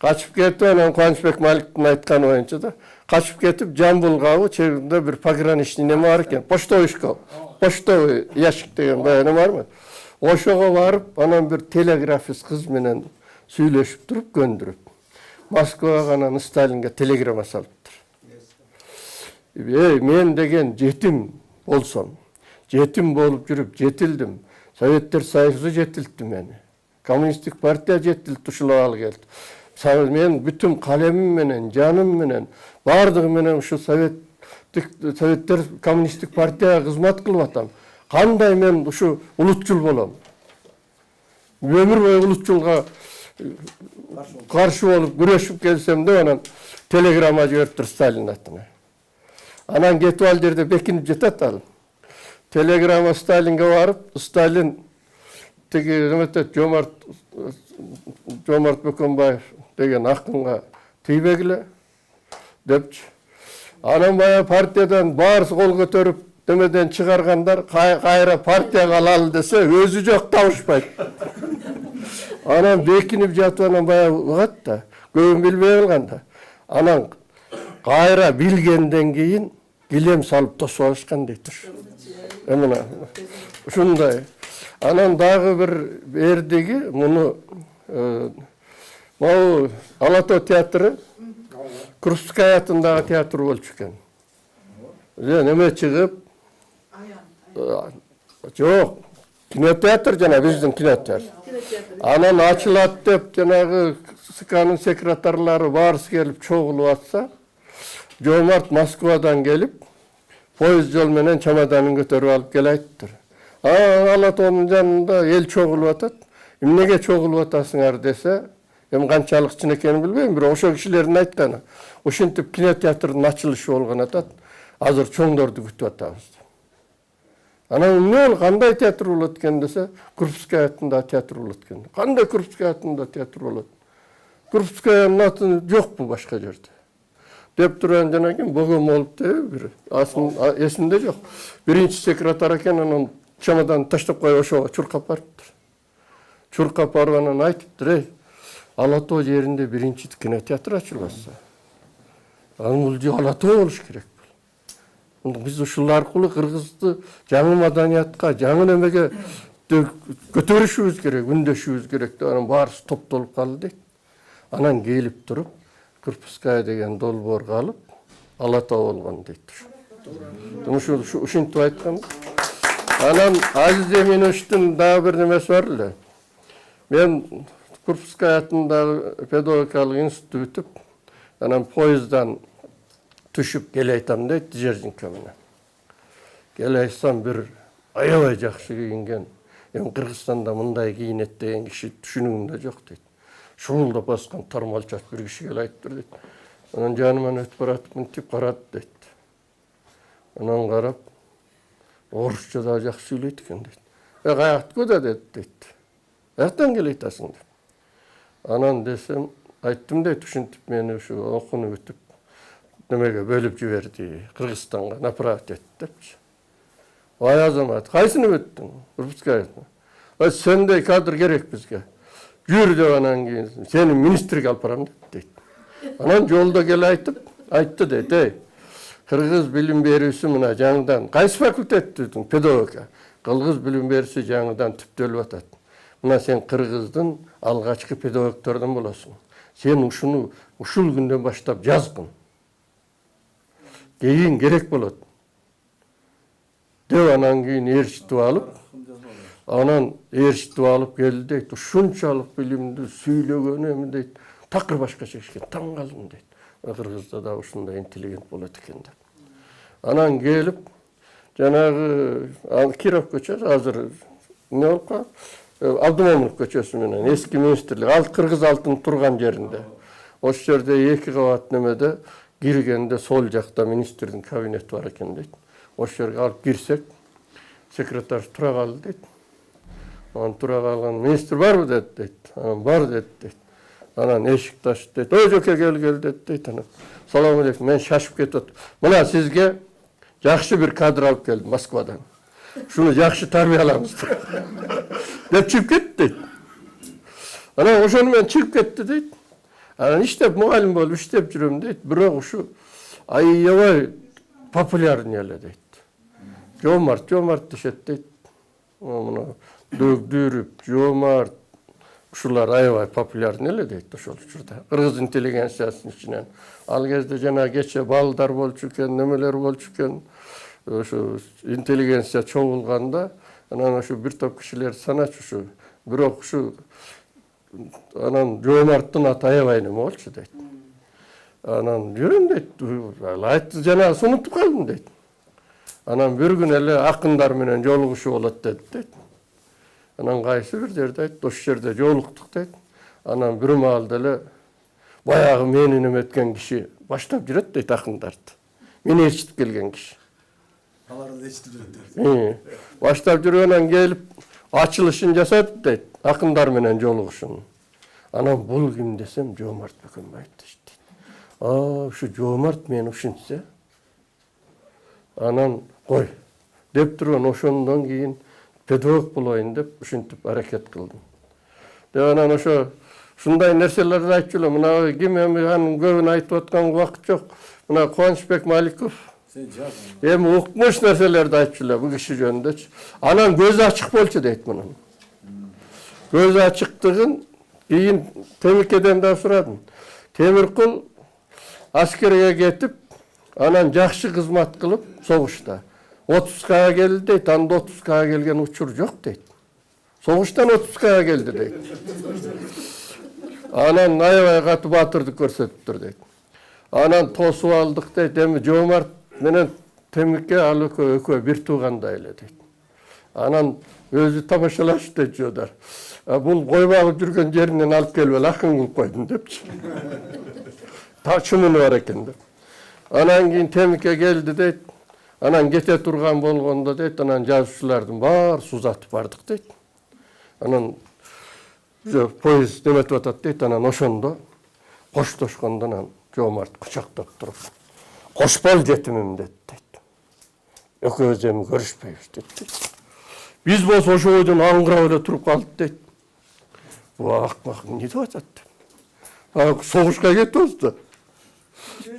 S7: Качып кетип, анан Кубанычбек Маликтин айтканы боюнча да, качып кетип, Жамбылга чегинде бир пограничный неме бар экен, почтовый ящик деген неме барбы? Ошого барып, анан бир телеграфист кыз менен сүйлөшүп туруп көндүрүп, Москвага анан Сталинге телеграмма салыптыр. Мен деген жетим болсом, жетим болуп жүрүп жетилдим. Советтер Союзу жетилтти мени. Коммунисттик партия жетилтти, ушул ал келди. Мен бүтүн калемим менен, жаным менен, бардыгы менен ушу советтер коммунисттик партияга кызмат кылып атам. Кандай мен ушу улутчул болом? Өмүр бою улутчулга каршы болуп күрөшүп келсем де анан телеграмма жибериптир Сталин атына. Анан кетип ал жерде бекинип жатат ал. Телеграмма Сталинге барып, Сталин тиги неметет Жомарт Бөкөнбаев деген акынга тийбегиле депчи. Анан бая партиядан баарысы кол көтөрүп демеден чыгаргандар кайра партияга алалы десе өзү жок табышпайт. Анан бекинип жатып анан бая угат да, көбүн билбей калганда. Анан кайра билгенден кийин килем салып тосуп алышкан дейт. Эмне ушундай. Анан дагы бир эрдиги муну могу Ала Тоо театры Крупская атындагы театр болчу экен. Неме чыгып? Жок, кинотеатр жана биздин кинотеатр. Анан ачылат деп жанагы СКнын секретарлары баарысы келип чогулуп атса, Жомарт Москвадан келип, поезд жол менен чемоданын көтөрүп алып кел айттыр. Ала Тоонун жанында эл чогулуп атат. Эмнеге чогулуп атасыңар десе, эми канчалык чын экенин билбейм, бирок ошол кишилердин айтканы. Ошентип кинотеатрдын ачылышы болгон атат. Азыр чоңдорду күтүп атабыз. Анан эмне кандай театр болот экен десе, Крупская атында театр болот экен. Кандай Крупская атында театр болот? Крупскаянын аты жокпу башка жерде? Деп турган жанагы бөгөм болупту бир. Эсимде жок. Биринчи секретарь экен, анан чемодан таштап коюп ошого чуркап барыптыр. Чуркап барып анан айтыптыр, Ала Тоо жеринде биринчи кинотеатр ачылбаса. Анан бул Ала Тоо болуш керек. Биз ушул аркылуу кыргызды жаңы маданиятка, жаңы немеге көтөрүшүбүз керек, үндөшүбүз керек деп анан баарысы топтолуп калды дейт. Анан келип туруп Крупская деген долбоорго алып Ала Тоо болгон дейт. Ушинтип айткан. Анан Азиз Эминовичтин дагы бир немеси бар эле. Мен Крупская атындагы педагогикалык институтты бүтүп, анан поезддан түшүп келе айтам дейт Дзержинка менен. Келе айтсам бир аябай жакшы кийинген, эми Кыргызстанда мындай кийинет деген киши түшүнүгүмдө жок дейт. Шуулдап баскан тармалчат бир киши келе айтыптыр дейт. Анан жаныман өтүп баратып мынтип карады дейт. Анан карап, орусча да жакшы сүйлөйт экен дейт. Каяктыкы да дейт. Каяктан келе айтасың деп. Анан десем, айттым дейт, ушинтип мени ушу окууну бүтүп немеге бөлүп жиберди, Кыргызстанга направить этти депчи. Ай азамат, кайсыны бүттүң? Крупскаяны. Сендей кадр керек бизге. Жүр деп анан кийин сени министрге алып барам дейт. Анан жолдо келе айтты дейт, Кыргыз билим берүүсү мына жаңыдан кайсы факультеттин педагогика? Кыргыз билим берүүсү жаңыдан түптөлүп атат. Мына сен Кыргыздын алгачкы педагогтордон болосуң. Сен ушул күндөн баштап жазгын. кейін керек болот деп анан кийин ээрчитип алып, анан ээрчитип алып келди дейт. Ушунчалык билимдүү сүйлөгөнү эми дейт. Такыр башкача эшкен, таң калдым дейт. Кыргызда да ушундай интеллигент болот экен деп. Анан келип, жанагы Киров көчөсү азыр не болуп калды? Абдымомунов көчөсү менен эски министрлик, ал Кыргыз алтын турган жеринде. Ошол жерде 2 кабат немеде киргенде сол жакта министрдин кабинети бар экен дейт. Ошол жерге алып кирсек, секретарь тура калды дейт. Анан тура калган, министр барбы дейт. Анан бар дейт. Анан эшикти ачты дейт. Ой жөкө кел дейт. Анан салам алейкум, мен шашып кетип, мына сизге жакшы бир кадр алып келдим Москвадан. Шуну жакшы тарбиялаңыз деп чыгып кетти дейт. Анан ошону менен чыгып кетти дейт. Анан иштеп мугалим болуп иштеп жүрөм дейт. Бирок ушу аябай популярный эле дейт. Жомарт дешет дейт. Мына Дөгдүрүп, Жомарт ушулар аябай популярный эле дейт ошол учурда. Кыргыз интеллигенциясынын ичинен. Ал кезде жана кече балдар болчу экен, немелер болчу экен. Ошо интеллигенция чогулганда, анан ошо бир топ кишилер саначу. Бирок ушу анан Жомарттын аты аябай неме болчу дейт. Анан жүрөм дейт. Айтты жана унутуп калдым дейт. Анан бир күн эле акындар менен жолугушуу болот дейт. Анан кайсы бир жерде айтты, ошол жерде жолуктук дейт. Анан бир маалда эле баягы мени неметкен киши баштап жүрөт дейт акындарды. Мени ээрчитип келген киши.
S1: Аларды ээрчитип жүрөт.
S7: Баштап жүргөндөн келип ачылышын жасады дейт, акындар менен жолугушун. Анан бул ким десем, Жомарт Бөкөнбаев дейт. Ушу Жомарт мени ушинтсе. Анан кой деп турган, ошондон кийин педагог болоюн деп ушинтип аракет кылдым. Деп анан ушундай нерселерди айтып эле, мына ким эми анын көбүн айтып аткан убакыт жок. Мына Кубанычбек Маликов эми укмуш нерселерди айтып эле бул киши жөнүндөчү. Анан көзү ачык болчу дейт мунун. Көзү ачыктыгын кийин Темиркеден да сурадым. Темиркул аскерге кетип, анан жакшы кызмат кылып согушта 30-га келди дейт. Анда 30-га келген учур жок дейт. Согуштан 30-га келди дейт. Анан аябай катуу баатырдык көрсөтүптүр дейт. Анан тосуп алдык дейт. Эми Жомарт менен Темирке ал экөө бир туугандай эле дейт. Анан өзү тамашалашты дейт жодар. Бул койбагып жүргөн жеринен алып келип эле акын кылып койдум депчи. Чынын бар экен деп. Анан кийин Темирке келди дейт. Анан кете турган болгондо дейт, анан жазуучулардын баары узатып бардык дейт. Анан поезд неметип атат дейт. Анан ошондо коштошкондо анан Жомарт кучактап туруп, кошпол жетимим дейт. Экөөбүз эми көрүшпөйбүз дейт. Биз болсо ошол бойдон аңгырап эле туруп калдык дейт. Бул акмак эмне деп атат деп. Согушка кетебиз да.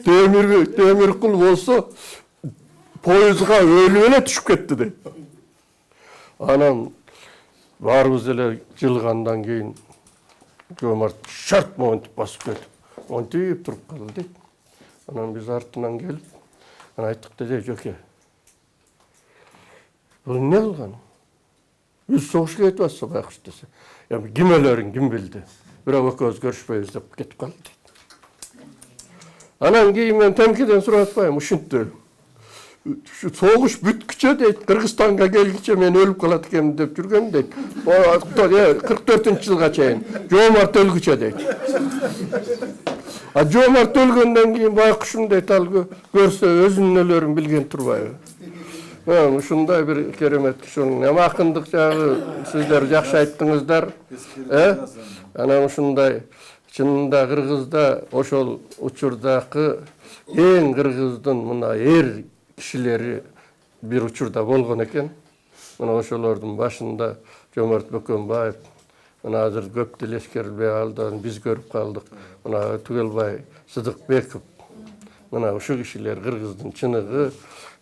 S7: Темиркул болсо поездга өлүп эле түшүп кетти дейт. Анан баарыбыз эле жылгандан кийин Жомарт шарт монтип басып кетип, монтип туруп калды дейт. Анан биз артынан келип, анан айттык дейт, жөкө. Бул эмне кылган? Биз согушка кетип атса байкуш десе. Эми ким өлөрүн ким билди. Бирок экөөбүз көрүшпөйбүз деп кетип калды дейт. Анан кийин мен Темкеден сурап атпайм, ушинтти. Şu soğuş bütküçe deyt, Kırgızistan'a gelgiçe men ölüp kalat ekem dep жүргөн deyt. 44-жылга чейин Жомарт өлгүчө дейт. Жомарт өлгөндөн кийин байкушум дейт, ал көрсө өзүнүн өлөрүн билген турбайбы. Ушундай бир керемет киши. Эми акындык жагы сиздер жакшы айттыңыздар. Анан ушундай чынында Кыргызда ошол учурдагы эң Кыргыздын мына эр кишилери бир учурда болгон экен. Мына ошолордун башында Жомарт Бөкөнбаев, мына азыр көп деле эскерилбей калды, биз көрүп калдык. Мына Түгелбай Сыдыкбеков. Мына ушул кишилер Кыргыздын чыныгы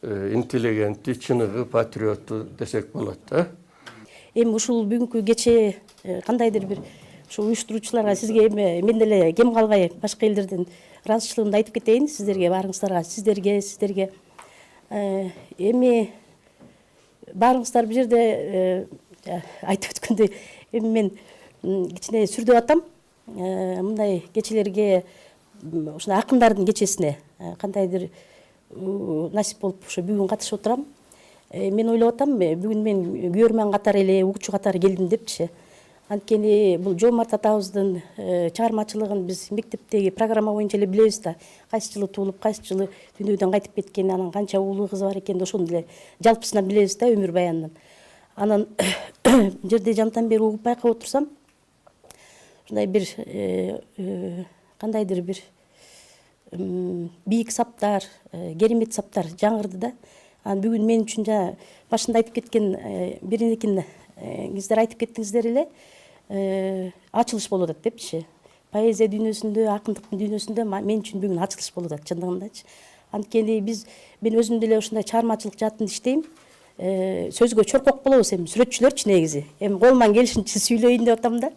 S7: интеллигенти, чыныгы патриоту десек болот,
S8: Эми ушул бүгүнкү кече кандайдыр бир ушу уюштуруучуларга сизге эми мен деле кем калбай башка элдерден ыраазычылыгымды айтып кетейин сиздерге, баарыңыздарга, сиздерге. Эми баарыңыздар бул жерде айтып өткөндөй, эми мен кичине сүрдөп атам. Мындай кечелерге, ушундай акындардын кечесине кандайдыр насип болуп ошо бүгүн катышып отурам. Мен ойлоп атам, бүгүн мен күйөрмөн катары эле, угуучу катары келдим депчи. Анткени бул Жоомарт атабыздын чыгармачылыгын биз мектептеги программа боюнча эле билебиз да. Кайсы жылы туулуп, кайсы жылы дүйнөдөн кайтып кеткен, анан канча уулу кызы бар экенин ошону деле жалпысынан билебиз да, өмүр баянынан. Анан жерде жантан бери угуп байкап отурсам, ушундай бир кандайдыр бир бийик саптар, керемет саптар жаңырды да. Анан бүгүн мен үчүн жана башында айтып кеткен биринекин сиздер айтып кеттиңиздер эле, ачылыш болуп атат депчи. Поэзия дүйнөсүндө, акындыктын дүйнөсүндө мен үчүн бүгүн ачылыш болуп атат чындыгындачы. Анткени мен өзүм деле ушундай чыгармачылык жаатында иштейм. Сөзгө чоркок болобуз эми сүрөтчүлөрчү негизи. Эми колуман келишинче сүйлөйүн деп атам да.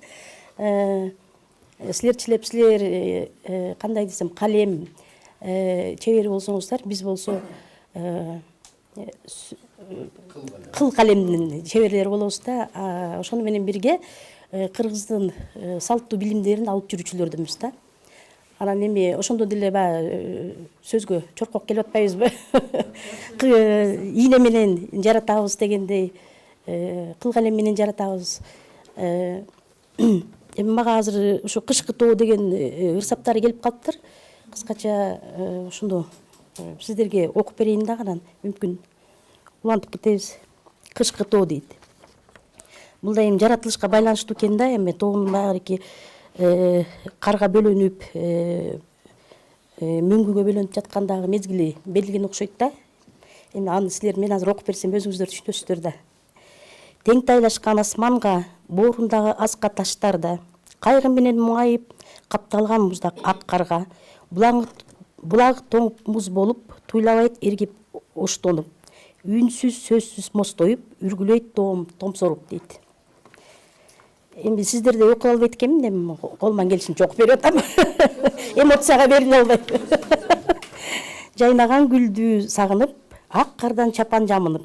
S8: Силерчилеп силер кандай десем, калем чебери болсоңуздар, биз болсо кыл калемдин чеберлери болобуз да. Ошону менен бирге кыргыздын салттуу билимдерин алып жүрүүчүлөрдүнбүз да. Анан эми ошондо деле баягы сөзгө чоркок келип атпайбызбы? Ийне менен жаратабыз дегендей, кыл калем менен жаратабыз. Эми мага азыр ушу кышкы тоо деген ырсаптары келип калыптыр. Кыскача ошондо сиздерге окуп берейин да, анан мүмкүн улантып кетебиз. Кышкы тоо дейт. Бул да эми жаратылышка байланыштуу экен да, эми тоонун баягы карга бөлөнүп, мөңгүгө бөлөнүп жаткандагы мезгили белгилеген окшойт да. Эми аны силер мен азыр окуп берсем өзүңүздөр түшүнөсүздөр да. Тең тайлашкан асманга, боорундагы аска таштарда, кайгы менен муңайып, капталган муздак ак карга, булагы тоңуп муз болуп, туйлабайт эргип оштонуп, үнсүз сөзсүз мостоюп, үргүлөйт тоом томсоруп дейт. Эми сиздерде окуй албайт экенмин, эми колуман келишинче окуп берип атам. Эмоцияга бериле албайм. Жайнаган гүлдү сагынып, ак кардан чапан жамынып,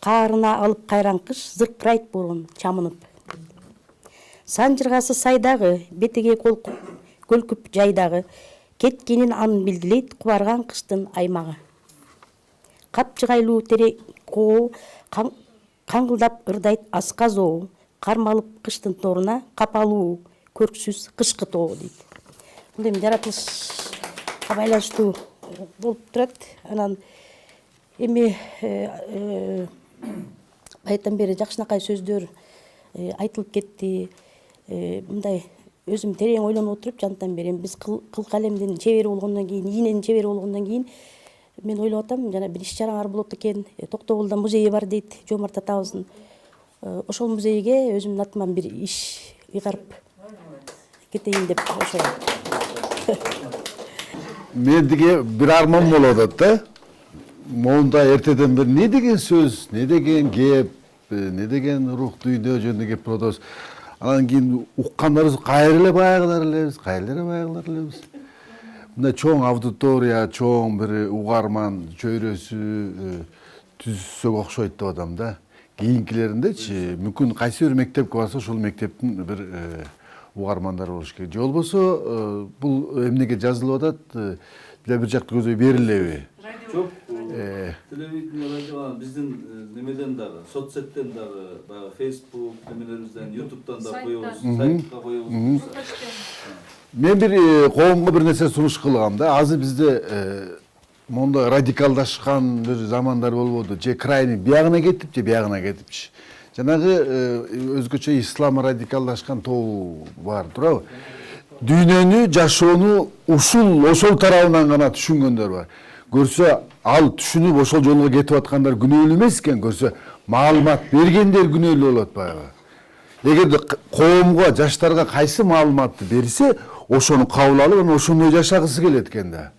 S8: каарына алып кайран кыш, зыркырайт борон чамынып. Санжыргасы сайдагы, бетеге көлкүп жайдагы, кеткенин анын билгилейт кубарган кыштын аймагы. Капчыгайлуу тере коо, каңгылдап ырдайт аска зоо, кармалып кыштын торуна, капалуу көрксүз кышкы тоо дейт. Бул эми жаратылышка байланыштуу болуп турат. Анан эми байдан бери жакшынакай сөздөр айтылып кетти. Мындай өзүм терең ойлонуп отуруп жантан бери биз кыл калемдин чебери болгондон кийин, ийненин чебери болгондон кийин мен ойлоп атам, жана бир иш чаралар болот экен. Токтогулда музейи бар дейт, Жоомарт атабыздын. Ошол музейге өзүмдүн атыман бир иш ыйгарып кетейин деп ошо.
S9: Мендиге бир арман болуп атат да. Моунда эртеден бери не деген сөз, не деген кеп, не деген рух дүйнө жөнүндө кеп турабыз. Анан кийин уккандарыбыз кайра эле баягылар элебиз. Мындай чоң аудитория, чоң бир угарман чөйрөсү түзсөк окшойт деп атам да. Кийинкилериндечи мүмкүн кайсы бир мектепке барса ошол мектептин бир угармандары болуш керек. Же болбосо бул эмнеге жазылып атат, бир жакты көзөй берилеби?
S10: Жок, телевидение радио биздин немеден дагы, соцсеттен дагы, баягы Facebook немелерибизден, YouTube'дан да коебуз, сайтка коебуз.
S9: Мен бир коомго бир нерсе сунуш кылгам да. Азыр бизде монда радикалдашкан бир замандар болбоду. Же крайний биягына кетип, же биягына кетипчи. Жанагы өзгөчө ислам радикалдашкан тобу бар, туурабы? Дүйнөнү, жашоону ошол тарабынан гана түшүнгөндөр бар. Көрсө, ал түшүнүп ошол жолго кетип аткандар күнөөлүү эмес экен, көрсө, маалымат бергендер күнөөлүү болот баягы. Эгерде коомго, жаштарга кайсы маалыматты берсе, ошону кабыл алып, ошондой жашагысы келет экен да.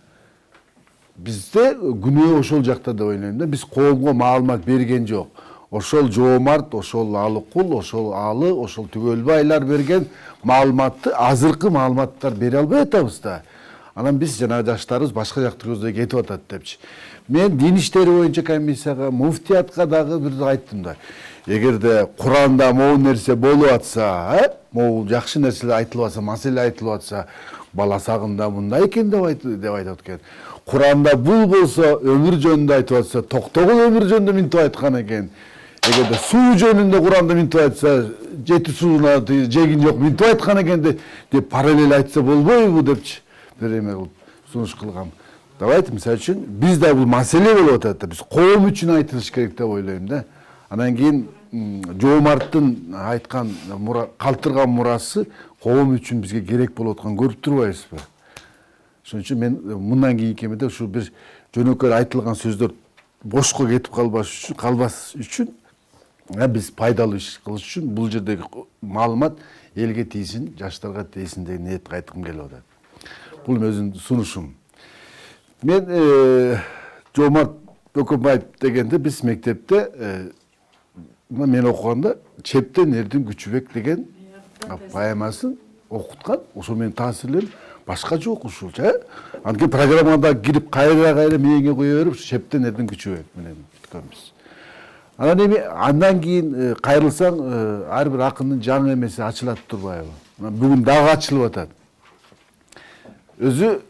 S9: Бизде күнөө ошол жакта деп ойлойм да. Биз коомго маалымат берген жок. Ошол Жоомарт, ошол Алыкул, ошол Алы, ошол Түгөлбайлар берген маалыматты азыркы маалыматтар бере албай атабыз да. Анан биз жана жаштарыбыз башка жакта көздөй кетип атат депчи. Мен дин иштери боюнча комиссияга, муфтиятка дагы бир айттым да. Эгерде Куранда могу нерсе болуп атса, могу жакшы нерселер айтылып атса, маселе айтылып атса, бала сагында мындай экен деп айтат экен. Куранда бул болсо өмүр жөнүндө айтып атса, токтогул өмүр жөнүндө минтип айткан экен. Эгерде суу жөнүндө Куранда минтип айтса, жети сууна жегин жок минтип айткан экен деп параллель айтса болбойбу депчи. Бир эме кылып сунуш кылгам. Давайте, мисалы үчүн, биз да бул маселе болуп атат да, биз коом үчүн айтылыш керек деп ойлойм да. Анан кийин Жоомарттын айткан калтырган мурасы коом үчүн бизге керек болуп аткан көрүп турбайбызбы? Ошон үчүн мен мындан кийинки эмеде ушу бир жөнөкөй айтылган сөздөр бошко кетип калбас үчүн биз пайдалуу иш кылыш үчүн бул жердеги маалымат элге тийсин, жаштарга тийсин деген ниетке айткым келип атат. Бул өзүмдүн сунушум. Мен Жоомарт Бөкөнбаев дегенде биз мектепте мен окуганда Чептен эрдин Күчүбек деген поэмасын окуткан. Ошо менин таасирлерим башка жок ушулчу. Анткени программада кирип кайра мээңе кое берип Чептен эрдин Күчүбек менен бүткөнбүз. Андан кийин кайрылсаң ар бир акындын жаңы эмеси ачылат турбайбы? Бүгүн дагы ачылып атат. Өзү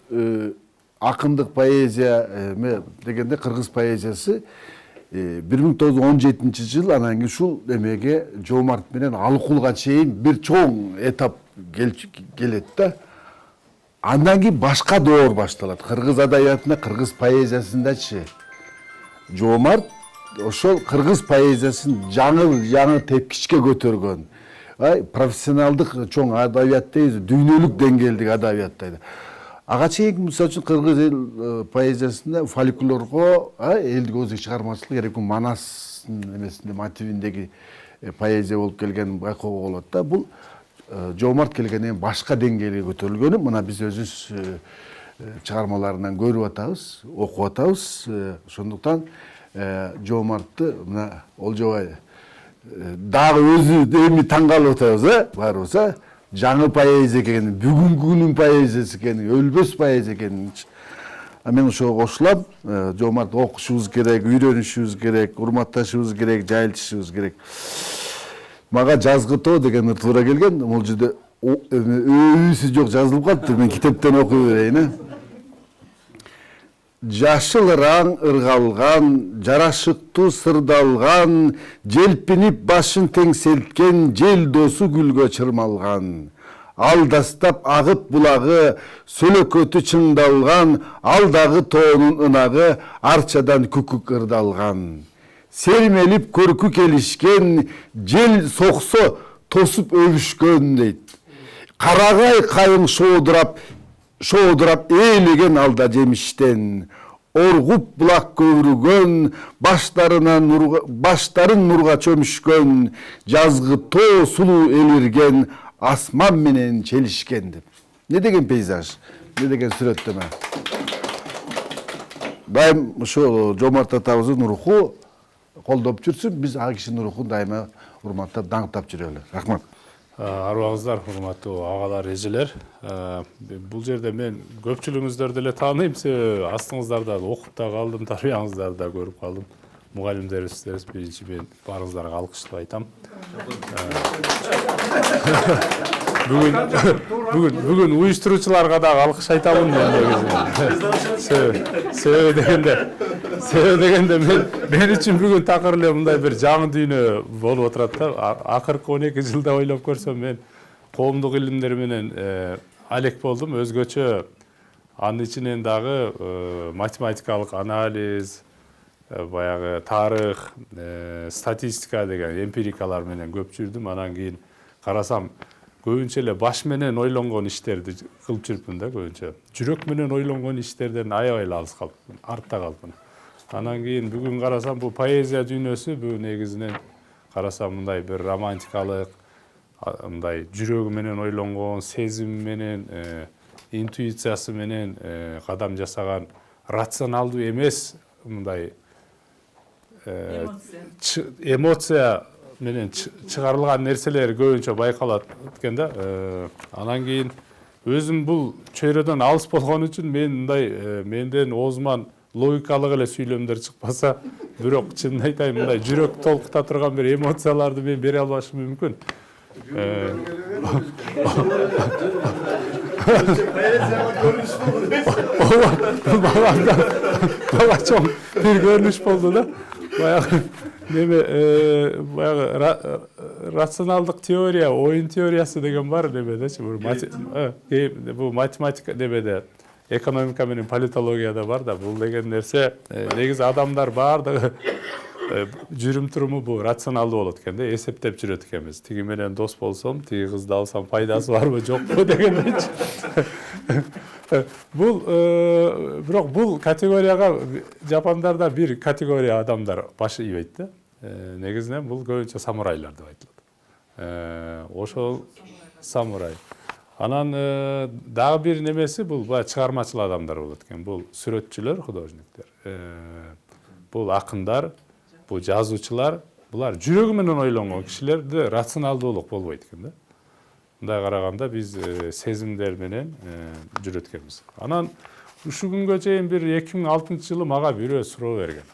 S9: акындык поэзия дегенде кыргыз поэзиясы 1917 жыл анан кийин ушул эмеге Жоомарт менен Алыкулга чейин бир чоң этап келет да. Андан кийин башка доор башталат. Кыргыз адабиятында, кыргыз поэзиясындачы Жоомарт ошол кыргыз поэзиясын жаңы тепкичке көтөргөн. Профессионалдык чоң адабият дейбиз, дүйнөлүк деңгээлдеги адабият дейт. Ага чейин мисалы үчүн кыргыз эл поэзиясында фольклорго элдик өзү чыгармачылык керек Манастын эмесинде мотивиндеги поэзия болуп келген байкоого болот да. Бул Жоомарт келгенден башка деңгээлге көтөрүлгөнү мына биз өзүбүз чыгармаларынан көрүп атабыз, окуп атабыз. Ошондуктан Жоомартты мына Олжобай дагы өзү эми таң калып атабыз, баарыбыз жаңы поэзия экенин, бүгүнкү күнүн поэзиясы экенин, өлбөс поэзия экенин. Мен ошого кошулам. Жоомарт окушубуз керек, үйрөнүшүбүз керек, урматташыбыз керек, жайылтышыбыз керек. Мага жазгытоо деген туура келген. Бул жерде өйүсү жок жазылып калыптыр. Мен китептен окуй берейин. Жашыл раң ыргалган, жарашыктуу сырдалган, желпинип башын теңселткен жел досу гүлгө чырмалган. Алдастап агып булагы, сөлөкөтү чыңдалган, алдагы тоонун ынагы арчадан күкүк ырдалган. Сермелип көркү келишкен, жел соксо тосуп өбүшкөн дейт. Карагай кайың шоодурап ээлеген алда жемиштен. Оргуп булак көбүргөн, баштарын нурга чөмүшкөн, жазгы тоо сулуу элирген, асман менен челишкен деп. Не деген пейзаж, не деген сүрөттөмө. Дайым ошо Жоомарт атабыздын руху колдоп жүрсүн, биз ал кишинин рухун дайыма урматтап, даңктап жүрөлү. Рахмат.
S11: Арбаңыздар, урматтуу агалар, эжелер. Бул жерде мен көпчүлүгүңүздөрдү эле тааныйм, себеби астыңыздарда окуп да калдым, тарбияңыздарды да көрүп калдым. Мугалимдерибиз биринчи мен баарыңыздарга алкыштап айтам. Бүгүн уюштуруучуларга дагы алкыш айтамын мен. Себеби дегенде мен үчүн бүгүн такыр эле мындай бир жаңы дүйнө болуп отурат да. Акыркы 12 жылда ойлоп көрсөм мен коомдук илимдер менен алек болдум, өзгөчө. Анын ичинен дагы математикалык анализ, баягы тарых, статистика деген эмпирикалар менен көп жүрдүм. Анан кийин карасам көбүнчө эле баш менен ойлонгон иштерди кылып жүрүпмүн да көбүнчө. Жүрөк менен ойлонгон иштерден аябай эле алыс калыпмын, артта калыпмын. Анан кийин бүгүн карасам бул поэзия дүйнөсү бүгүн негизинен карасам мындай бир романтикалык, мындай жүрөгү менен ойлонгон, сезими менен, интуициясы менен кадам жасаган, рационалдуу эмес мындай эмоция менен чыгарылган нерселер көбүнчө байкалат экен да. Анан кийин өзүм бул чөйрөдөн алыс болгон үчүн мен мындай менден оозуман логикалык эле сүйлөмдөр чыкпаса, бирок чынын айтайын, мындай жүрөк толкута турган бир эмоцияларды мен бере албашым мүмкүн. Бала чоң бир көрүнүш болду да. Баягы неме баягы рационалдык теория, оюн теориясы деген бар немедечи. Бул математика немеде, экономика менен политологияда бар да. Бул деген нерсе негизи адамдар баардыгы жүрүм туруму бул рационалдуу болот экен да, эсептеп жүрөт экенбиз. Тиги менен дос болсом, тиги кызды алсам пайдасы барбы, жокпу дегендейчи. Бул бирок бул категорияга жапондарда бир категория адамдар баш ийбейт да. Негизинен бул көбүнчө самурайлар деп айтылат. Ошол самурай. Анан дагы бир немеси бул баягы чыгармачыл адамдар болот экен. Бул сүрөтчүлөр, художниктер. Бул акындар, бул жазуучулар, булар жүрөгү менен ойлонгон кишилерде рационалдуулук болбойт экен да. Мындай караганда биз сезимдер менен жүрөт экенбиз. Анан ушул күнгө чейин бир 2006-жылы мага бирөө суроо берген.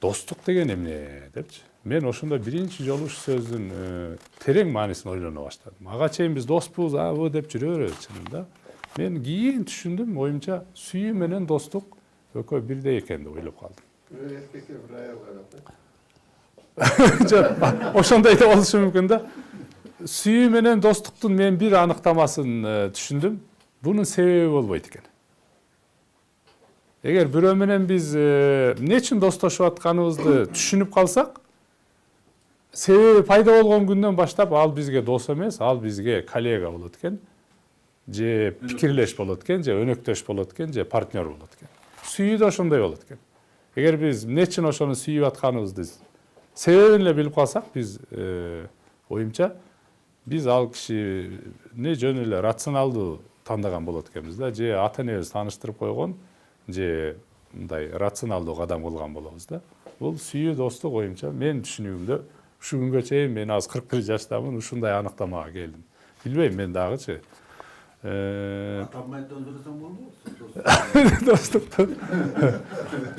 S11: Достук деген эмне депчи. Мен ошондо биринчи жолу ушу сөздүн терең маанисин ойлоно баштадым. Ага чейин биз доспуз, бу деп жүрө беребиз чынында. Мен кийин түшүндүм, оюмча сүйүү менен достук экөө бирдей экен деп ойлоп калдым. Ошондой да болушу мүмкүн да. Сүйүү менен достуктун мен бир аныктамасын түшүндүм. Бунун себеби болбойт экен. Эгер бирөө менен биз эмне үчүн достошуп атканыбызды түшүнүп калсак, себеби пайда болгон күндөн баштап ал бизге дос эмес, ал бизге коллега болот экен, же пикирлеш болот экен, же өнөктөш болот экен, же партнер болот экен. Сүйүү да ошондой болот экен. Эгер биз эмне үчүн ошону сүйүп атканыбызды себебин эле билип калсак, биз оюмча биз ал кишини жөн эле рационалдуу тандаган болот экенбиз да, же ата энебиз тааныштырып койгон, же мындай рационалдуу кадам кылган болобуз да. Бул сүйүү достук оюмча мен түшүнүгүмдө ушу күнгө чейин мен азыр 41 жаштамын, ушундай аныктамага келдим. Билбейм мен дагычы.
S10: Атамайды өндүрсөң болду.
S11: Достукту.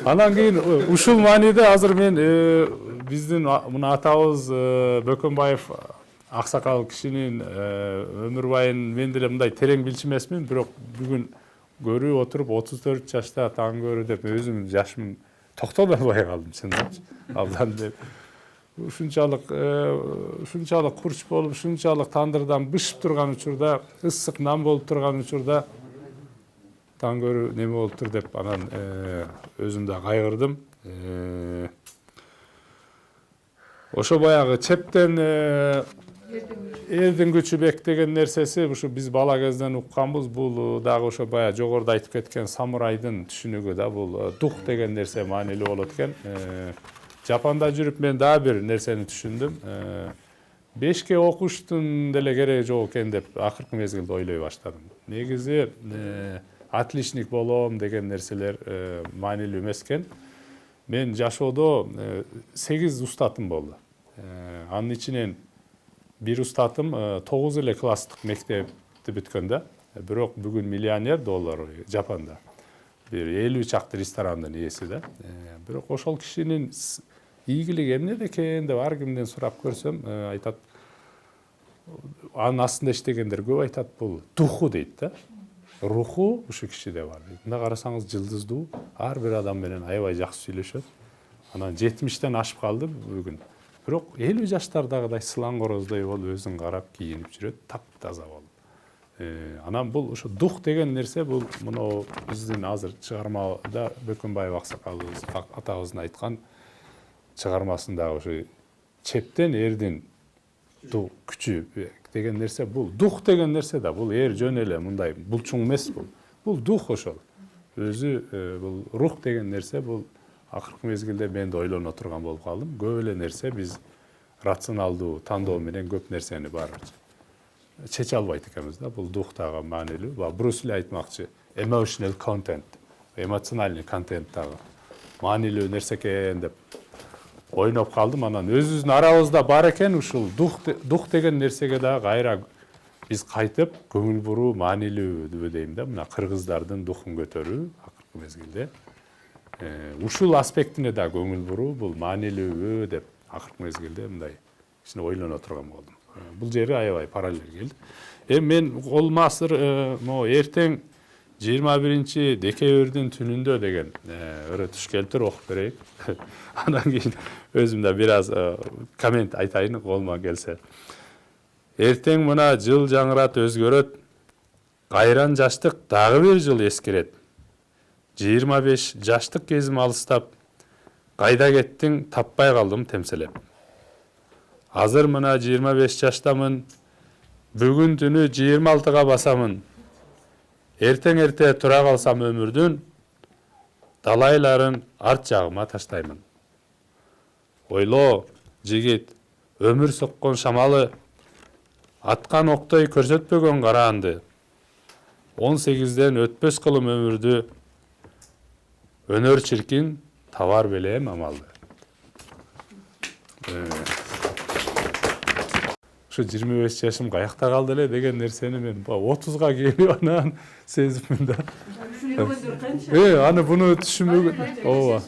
S11: Анан кийин ушул мааниде азыр мен биздин мына атабыз Бөкөнбаев аксакал кишинин өмүрбайын мен деле мындай терең билчү эмесмин, бирок бүгүн көрүп отуруп 34 жашта таң көрүү деп өзүм жашым токтоло албай калдым чындапчы. Абдан деп ушунчалык курч болуп, ушунчалык тандырдан бышып турган учурда, ысык нан болуп турган учурда таң көрүү неме болуптур деп анан өзүм да кайгырдым. Ошо баягы чептен элдин күчү бек деген нерсеси ушу биз бала кезден укканбыз. Бул дагы ошо баягы жогоруда айтып кеткен самурайдын түшүнүгү да, бул дух деген нерсе маанилүү болот экен. Жапонда жүрүп мен дагы бир нерсени түшүндүм. Бешке окуштун деле кереги жок экен деп акыркы мезгилде ойлой баштадым. Негизи отличник болом деген нерселер маанилүү эмес экен. Мен жашоодо 8 устатым болду. Анын ичинен бир устатым 9 эле класстык мектепти бүткөн да. Бирок бүгүн миллионер доллар Жапонда. Бир 50 чакты ресторандын ээси да. Бирок ошол кишинин ийгилиги эмнеде экен деп ар кимден сурап көрсөм, айтат, анын астында иштегендер көп айтат, бул духу дейт да. Руху ушу кишиде бар дейт. Мында карасаңыз жылдыздуу, ар бир адам менен аябай жакшы сүйлөшөт. Анан 70тен ашып калды бүгүн. Бирок 50 жаштардагыдай сылаң короздой болуп өзүн карап кийинип жүрөт, таптаза болуп. Анан бул ушу дух деген нерсе, бул мына биздин азыр чыгармада Бөкөнбаев аксакалыбыз атабыздын айткан чыгармасындагы ушу чептен эрдин күчү деген нерсе, бул дух деген нерсе да, бул жөн эле мындай булчуң эмес бул. Бул дух ошол. Өзү бул рух деген нерсе, бул акыркы мезгилде мен да ойлоно турган болуп калдым. Көп эле нерсе биз рационалдуу тандоо менен көп нерсени баарыбыз чече албайт экенбиз да. Бул дух дагы маанилүү. Брус Ли айтмакчы, emotional content, эмоциональный контент дагы маанилүү нерсе экен деп ойноп калдым. Анан өзүбүздүн арабызда бар экен ушул дух деген нерсеге дагы кайра биз кайтып көңүл буруу маанилүүбү дейм да, мына кыргыздардын духун көтөрүү акыркы мезгилде. Ушул аспектине да көңүл буруу, бул маанилүүбү деп акыркы мезгилде мындай кичине ойлоно турган болдум. Бул жери аябай параллель келди. Мен колума азыр могу эртең 21-декабрдын түнүндө деген ыры туш келиптир, окуп берейин. Анан кийин өзүм да бир аз коммент айтайын колума келсе. Эртең мына жыл жаңырат өзгөрөт, кайран жаштык дагы бир жыл эскерет. 25 жаштык кезим алыстап, кайда кеттиң таппай калдым темселеп. Азыр мына 25 жаштамын, бүгүн түнү 26-га басамын. Эртең эрте тура калсам өмүрдүн, далайларын арт жагыма таштаймын. Ойло, жигит, өмүр соккон шамалы, аткан октой көрсөтпөгөн караанды. 18ден өтпөс кылым өмүрдү, өнөр чиркин табар белем амалды. Ушу 25 жашым каякта калды эле деген нерсени мен 30га келип анан сезипмин да. Аны буну түшүнбөгөн. Ооба.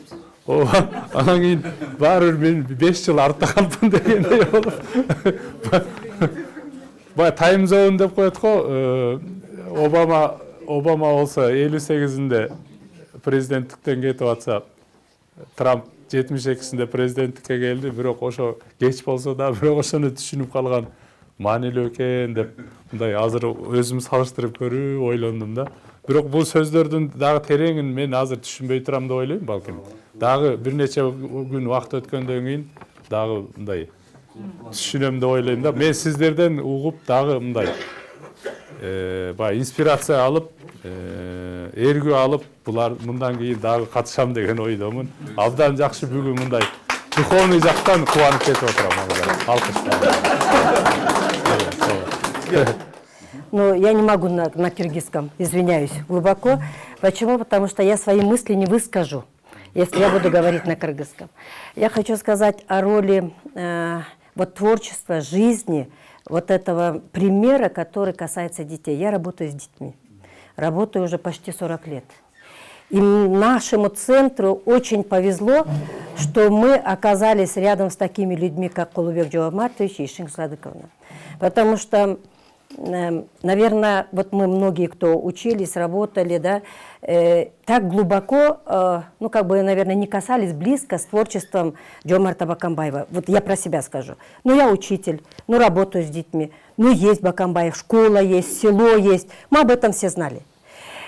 S11: Анан кийин баары мен 5 жыл артта калдым дегендей болуп. Баягы тайм зone деп коет го. Обама болсо 58-inde президенттиктен кетип атса, Трамп 72-сinde президенттикке келди, бирок ошо кеч болсо да, бирок ошону түшүнүп калган маанилүү экен деп мындай азыр өзүм салыштырып көрүү ойлондум да. Бирок бул сөздөрдүн дагы тереңин мен азыр түшүнбөй турам деп ойлойм, балким. Дагы бир нече күн убакыт өткөндөн кийин дагы мындай түшүнөм деп ойлойм да. Мен сиздерден угуп дагы мындай баягы инспирация алып, эргүү алып, булар мындан кийин дагы катышам деген ойдомун. Абдан жакшы бүгүн мындай духовный жактан кубанып кетип отурам.
S8: Но я не могу на киргизском, извиняюсь глубоко. Почему? Потому что я свои мысли не выскажу, если я буду говорить на кыргызском. Я хочу сказать о роли вот творчества, жизни, вот этого примера, который касается детей. Я работаю с детьми. Работаю уже почти 40 лет. И нашему центру очень повезло, что мы оказались рядом с такими людьми, как Кулубек Джомартович и Шингис Садыковна. Потому что, наверное, вот мы многие, кто учились, работали, да, так глубоко, ну, как бы, наверное, не касались близко с творчеством Джомарта Бакамбаева. Вот я про себя скажу. Ну, я учитель, ну, работаю с детьми, ну, есть Бакамбаев, школа есть, село есть. Мы об этом все знали.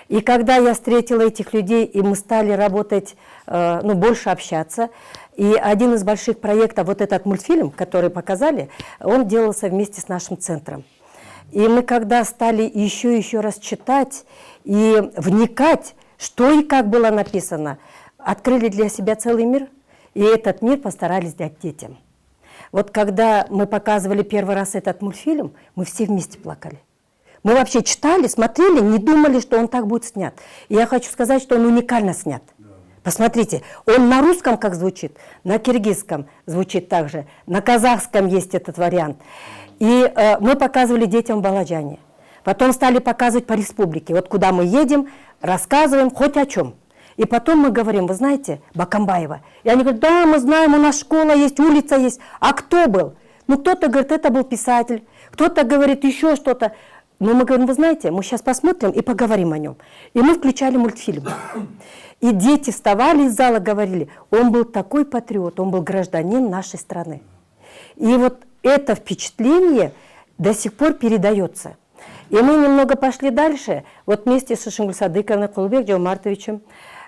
S8: И когда я встретила этих людей, и мы стали работать, ну, больше общаться, и один из больших проектов, вот этот мультфильм, который показали, он делался вместе с нашим центром. И мы когда стали еще раз читать и вникать, что и как было написано, открыли для себя целый мир, и этот мир постарались дать детям. Вот когда мы показывали первый раз этот мультфильм, мы все вместе плакали. Мы вообще читали, смотрели, не думали, что он так будет снят. И я хочу сказать, что он уникально снят. Посмотрите, он на русском как звучит, на киргизском звучит также, на казахском есть этот вариант. И мы показывали детям в Баладжане. Потом стали показывать по республике. Вот куда мы едем, рассказываем хоть о чем. И потом мы говорим, вы знаете, Бакамбаева. И они говорят, да, мы знаем, у нас школа есть, улица есть. А кто был? Ну, кто-то говорит, это был писатель, кто-то говорит еще что-то. Но мы говорим, вы знаете, мы сейчас посмотрим и поговорим о нем. И мы включали мультфильм. И дети вставали из зала, говорили, он был такой патриот, он был гражданин нашей страны. И вот это впечатление до сих пор передается. И мы немного пошли дальше, вот вместе с Шингис Садыковной, Кулубек Джомартовичем,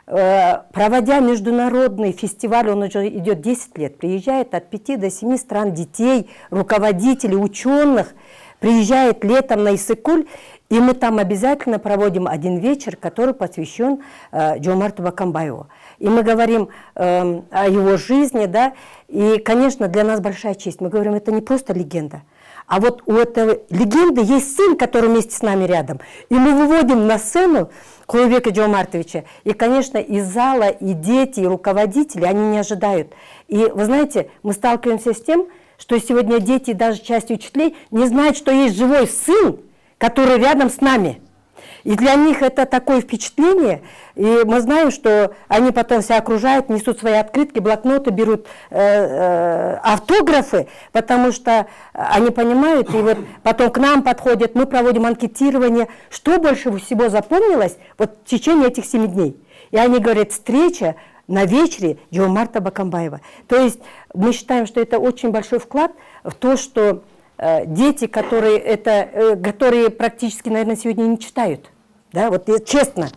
S8: проводя международный фестиваль, он уже идет 10 лет, приезжает от 5 до 7 стран детей, руководителей, ученых, приезжает летом на Иссык-Куль, и мы там обязательно проводим один вечер, который посвящен Джомарту Бакамбаеву. И мы говорим о его жизни, да, и, конечно, для нас большая честь. Мы говорим, это не просто легенда, а вот у этой легенды есть сын, который вместе с нами рядом. И мы выводим на сцену Кулубека Джомартовича, и, конечно, и зала, и дети, и руководители, они не ожидают. И, вы знаете, мы сталкиваемся с тем, что сегодня дети, даже часть учителей, не знают, что есть живой сын,
S12: которые рядом с нами. И для них это такое впечатление, и мы знаем, что они потом себя окружают, несут свои открытки, блокноты, берут автографы, потому что они понимают, и вот потом к нам подходят, мы проводим анкетирование, что больше всего запомнилось вот в течение этих 7 дней. И они говорят, встреча на вечере Жомарта Бакамбаева. То есть мы считаем, что это очень большой вклад в то, что дети, которые практически, наверное, сегодня не читают, да, вот честно,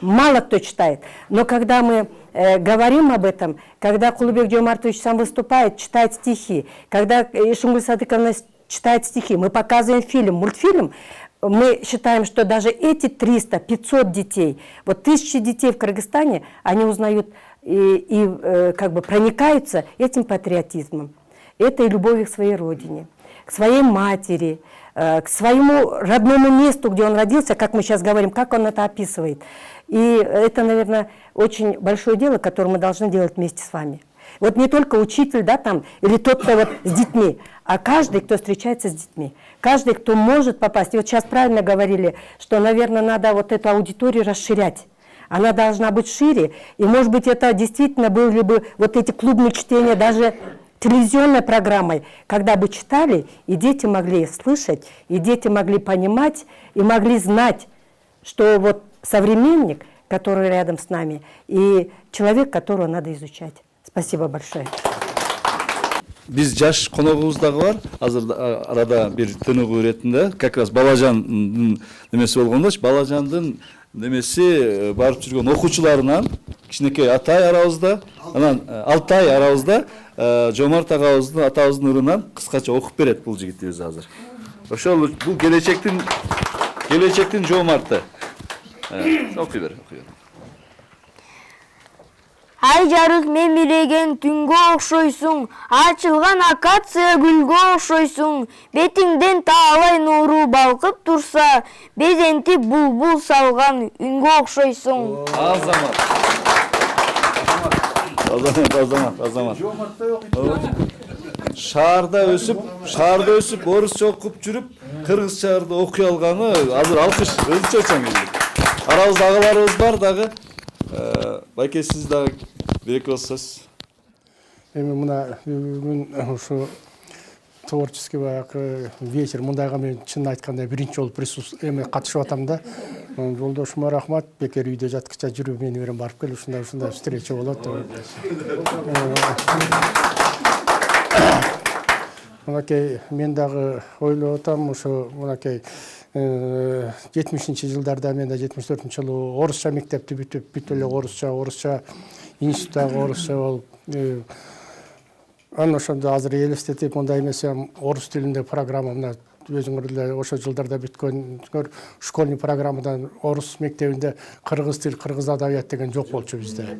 S12: мало кто читает. Но когда мы говорим об этом, когда Кулыбек Жомартович сам выступает, читает стихи, когда Ишунгуль Садыковна читает стихи, мы показываем фильм, мультфильм, мы считаем, что даже эти 300, 500 детей, вот 1000 детей в Кыргызстане, они узнают и как бы проникаются этим патриотизмом, этой любовью к своей родине, к своей матери, к своему родному месту, где он родился, как мы сейчас говорим, как он это описывает. И это, наверное, очень большое дело, которое мы должны делать вместе с вами. Вот не только учитель, да, там, или тот, кто вот с детьми, а каждый, кто встречается с детьми, каждый, кто может попасть. И вот сейчас правильно говорили, что, наверное, надо вот эту аудиторию расширять. Она должна быть шире. И, может быть, это действительно были бы вот эти клубные чтения, даже телевизионной программой, когда бы читали, и дети могли слышать, и дети могли понимать, и могли знать, что вот современник, который рядом с нами, и человек, которого надо изучать. Спасибо большое.
S10: Биз жаш коногубуз дагы бар. Азыр арада бир тыныгуу иретинде как раз Балажандын немеси болгондочу, Балажандын немеси барып жүргөн окуучуларынан кичинекей Атай арабызда, анан Алтай арабызда Жомарт атабыздын ырынан кыскача окуп берет бул жигитибиз азыр. Ошол бул келечектин Жомарты. Окуй бер.
S13: Ай жарык мемиреген түнгө окшойсуң, ачылган акация гүлгө окшойсуң, бетиңден таалай нуру балкып турса, безентип булбул салган үнгө окшойсуң.
S10: Азамат. Шаарда өсүп, орусча окуп жүрүп, кыргызчаларды окуй алганы азыр алкыш, өзүнчө чоң. Арабызда агаларыбыз бар дагы. Байке, сиз дагы бир-эки сөз.
S3: Эми мына бүгүн ушу творческий баягы вечер мындайга мен чын айтканда биринчи жолу катышып атам да. Жолдошума рахмат, бекер үйдө жаткыча жүрүп мени берем барып кел, ушундай встреча болот. Мынакей мен дагы ойлоп атам, ошо мынакей 70-жылдарда, мен да 74-жылы орусча мектепти бүтүп эле орусча институттагы орусча болуп, анан ошондо азыр элестетип, мындай эмесем орус тилинде программа мына өзүңөр эле ошо жылдарда бүткөнүңөр школьный программадан орус мектебинде кыргыз тил, кыргыз адабият деген жок болчу бизде.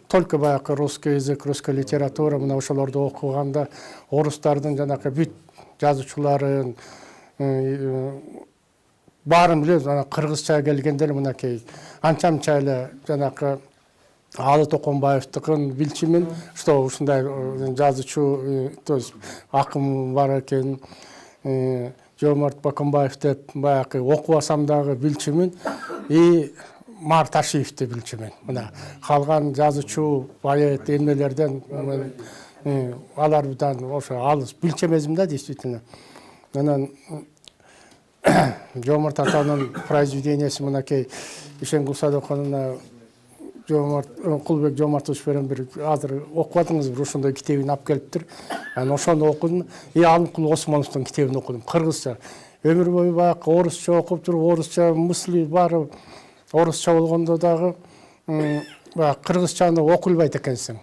S3: Только баягы русский язык, русская литература, мына ошолорду окуганда орустардын жанакы бүт жазуучуларын баарын билебиз. Ана кыргызча келгенде эле мынакей анча эле жанакы Алы Токонбаевдыкын билчимин, что ушундай жазуучу, то есть акым бар экен, Жомарт Бакамбаев деп баягы окубасам дагы билчимин, и Мар Ташиевди билчимин. Мына калган жазуучу поэт эмнелерден алардан ошо алыс билчемезим да, действительно. Анан Жомарт атанын произведениясы мынакей Ишенгул Садыковна Кулбек Жомартович берен бир азыр окуп атыңыз, ошондой китебин алып келиптир. Анан ошону окудум. Алымкул Осмоновдун китебин окудум, кыргызча. Өмүр бою баягы орусча окуп туруп, орусча мысли баары орусча болгондо дагы баягы кыргызчаны окуйбайт экенсиң.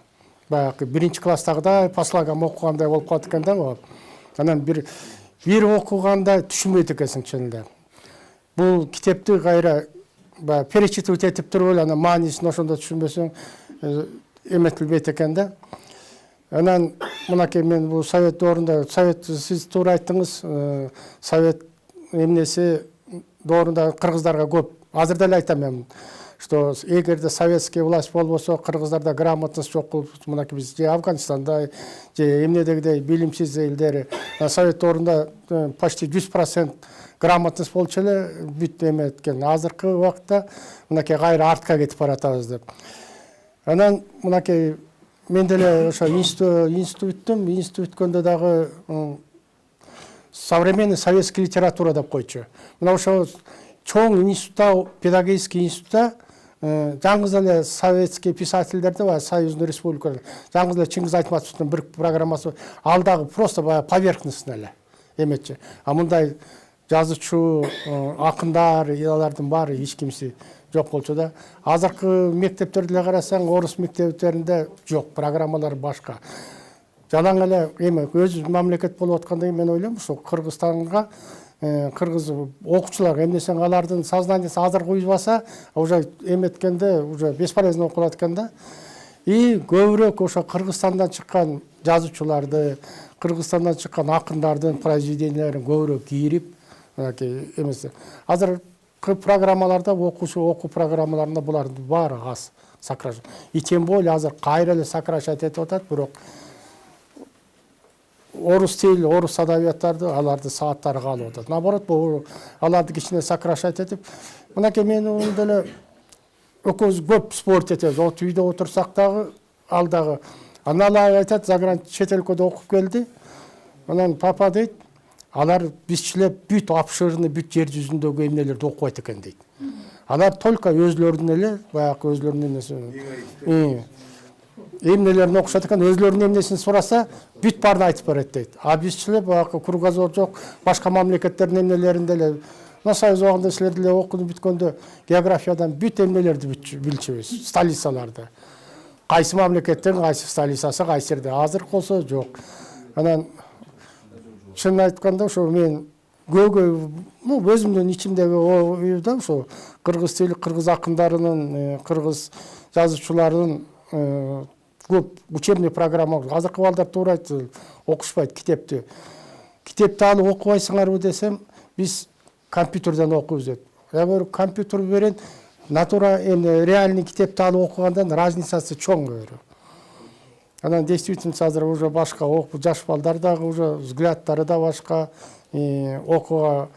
S3: Баягы биринчи класстагыдай послагам окугандай болуп калат экен да. Анан бир окуганда түшүнбөйт экенсиң чынында. Бул китепти кайра перечитывать этип туруп эле анан маанисин ошондо түшүнбөсөң эметилбейт экен да. Анан мынакей мен бул совет доорунда, совет сиз туура айттыңыз, совет эмнеси доорунда кыргыздарга көп. Азыр деле айтам мен. что эгерде советский власть болбосо кыргыздарда грамотность жок болуп, мынакей биз же Афганистанда же эмнедегидей билимсиз элдер совет дорунда почти 100% грамотность болчу эле бүт эме эткен. Азыркы убакытта мынакей кайра артка кетип баратабыз деп. Анан мынакей мен деле ошо институттум, институткөндө дагы современный советский литература деп койчу. Мына ошо чоң институтта, педагогический институтта жаңгыз эле советский писательдерди баягы союздун республикалар, жаңгыз эле Чыңгыз Айтматовдун бир программасы, ал дагы просто баягы поверхностный эле эметчи. А мындай жазуучу, акындар, алардын баары эч кимси жок болчу да. Азыркы мектептерди эле карасаң, орус мектептеринде жок, программалар башка. Жалаң эле эме өз мамлекет болуп аткандай мен ойлойм, ошо Кыргызстанга кыргыз окуучулар эмнесен алардын сознаниеси азыр куйбаса, уже эметкенде уже бесполезно окулат экен да. И көбүрөөк ошо Кыргызстандан чыккан жазуучуларды, Кыргызстандан чыккан акындардын произведенияларын көбүрөөк кийирип, эмесе. Азыр программаларда окуу программаларында булардын баары аз сокращать. И тем более азыр кайра эле сокращать этип атат, бирок орус тил, орус адабияттарды аларды сааттары калып атат. Наоборот, бул аларды кичине сокращать этип, мынакей мен деле экөөбүз көп спорт этебиз. Вот үйдө отурсак дагы, ал дагы аналар айтат, чет өлкөдө окуп келди. Анан папа дейт, алар бизчилеп бүт обширный, бүт жер жүзүндөгү эмнелерди окубайт экен дейт. Алар только өзлөрүнүн эле, баягы өзлөрүнүн эмнеси, эмнелерин окушат экен, өзлөрүнүн эмнесин сураса, бүт баарын айтып берет дейт. А бизчилеп баягы кругозор жок, башка мамлекеттердин эмнелеринде эле, мына союз убагында силер деле окуп бүткөндө географиядан бүт эмнелерди билчүбүз, столицаларды. Кайсы мамлекеттин кайсы столицасы, кайсы жерде. Азыр болсо жок. Анан чын айтканда ошо мен өзүмдүн ичимдеги оюда ошо кыргыз тили, кыргыз акындарынын, кыргыз жазуучуларынын көп учебный программа. Азыркы балдар туура айтты, окушпайт китепти. Китепти алып окубайсыңарбы десем, биз компьютерден окуйбуз дейт. Я говорю, компьютер берен реальный китепти алып окугандан разницасы чоң говорю. Анан действительно азыр уже башка жаш балдар дагы уже взгляддары да башка, окууга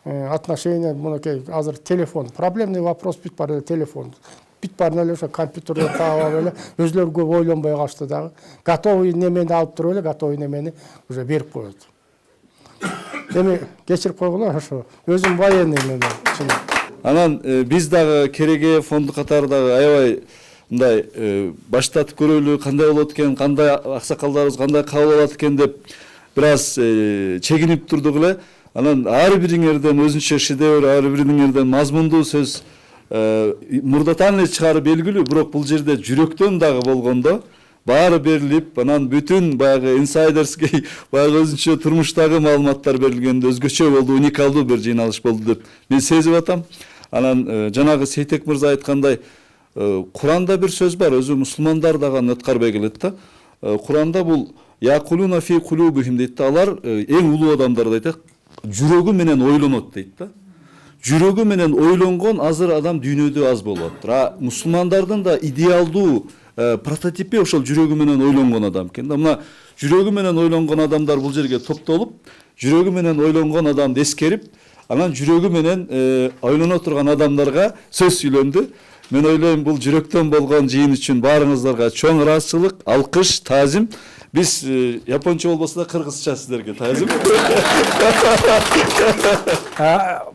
S3: отношение, мынакей азыр телефон. Проблемный вопрос бүт бар эле телефон. Бүт баарын эле ошо компьютерден таап эле өзлөрү көп ойлонбой калышты дагы. Готовый немени алып туруп эле, готовый немени уже берип коет. Эми кечирип койгула ошо. Өзүм военный мен.
S10: Анан биз дагы кереге фонду катары дагы аябай мындай баштатып көрөлү, кандай болот экен, кандай аксакалдарыбыз кандай кабыл алат экен деп бир аз чегинип турдук эле. Анан ар бириңерден өзүнчө шедевр, ар бириңерден мазмундуу сөз мурдатан эле чыгарып белгилүү, бирок бул жерде жүрөктөн дагы болгондо баары берилип, анан бүтүн баягы инсайдерский, баягы өзүнчө турмуштагы маалыматтар берилгенде өзгөчө болду, уникалдуу бир жыйналыш болду деп мен сезип атам. Анан жанагы Сейтек мырза айткандай, Куранда бир сөз бар, өзү мусулмандар дагы аны өткөрбөй келет да. Куранда бул якулуна фи кулубихим дейт да, алар эң улуу адамдар дейт, жүрөгү менен ойлонот дейт да. Жүрөгү менен ойлонгон азыр адам дүйнөдө аз болуп атат. А мусулмандардын да идеалдуу прототипи ошол жүрөгү менен ойлонгон адам экен да. Мына жүрөгү менен ойлонгон адамдар бул жерге топтолуп, жүрөгү менен ойлонгон адамды эскерип, анан жүрөгү менен ойлоно турган адамдарга сөз сүйлөндү. Мен ойлойм, бул жүрөктөн болгон жыйын үчүн баарыңыздарга чоң ыраазычылык, алкыш, таазим. Биз японча болбосо да кыргызча сиздерге таазим.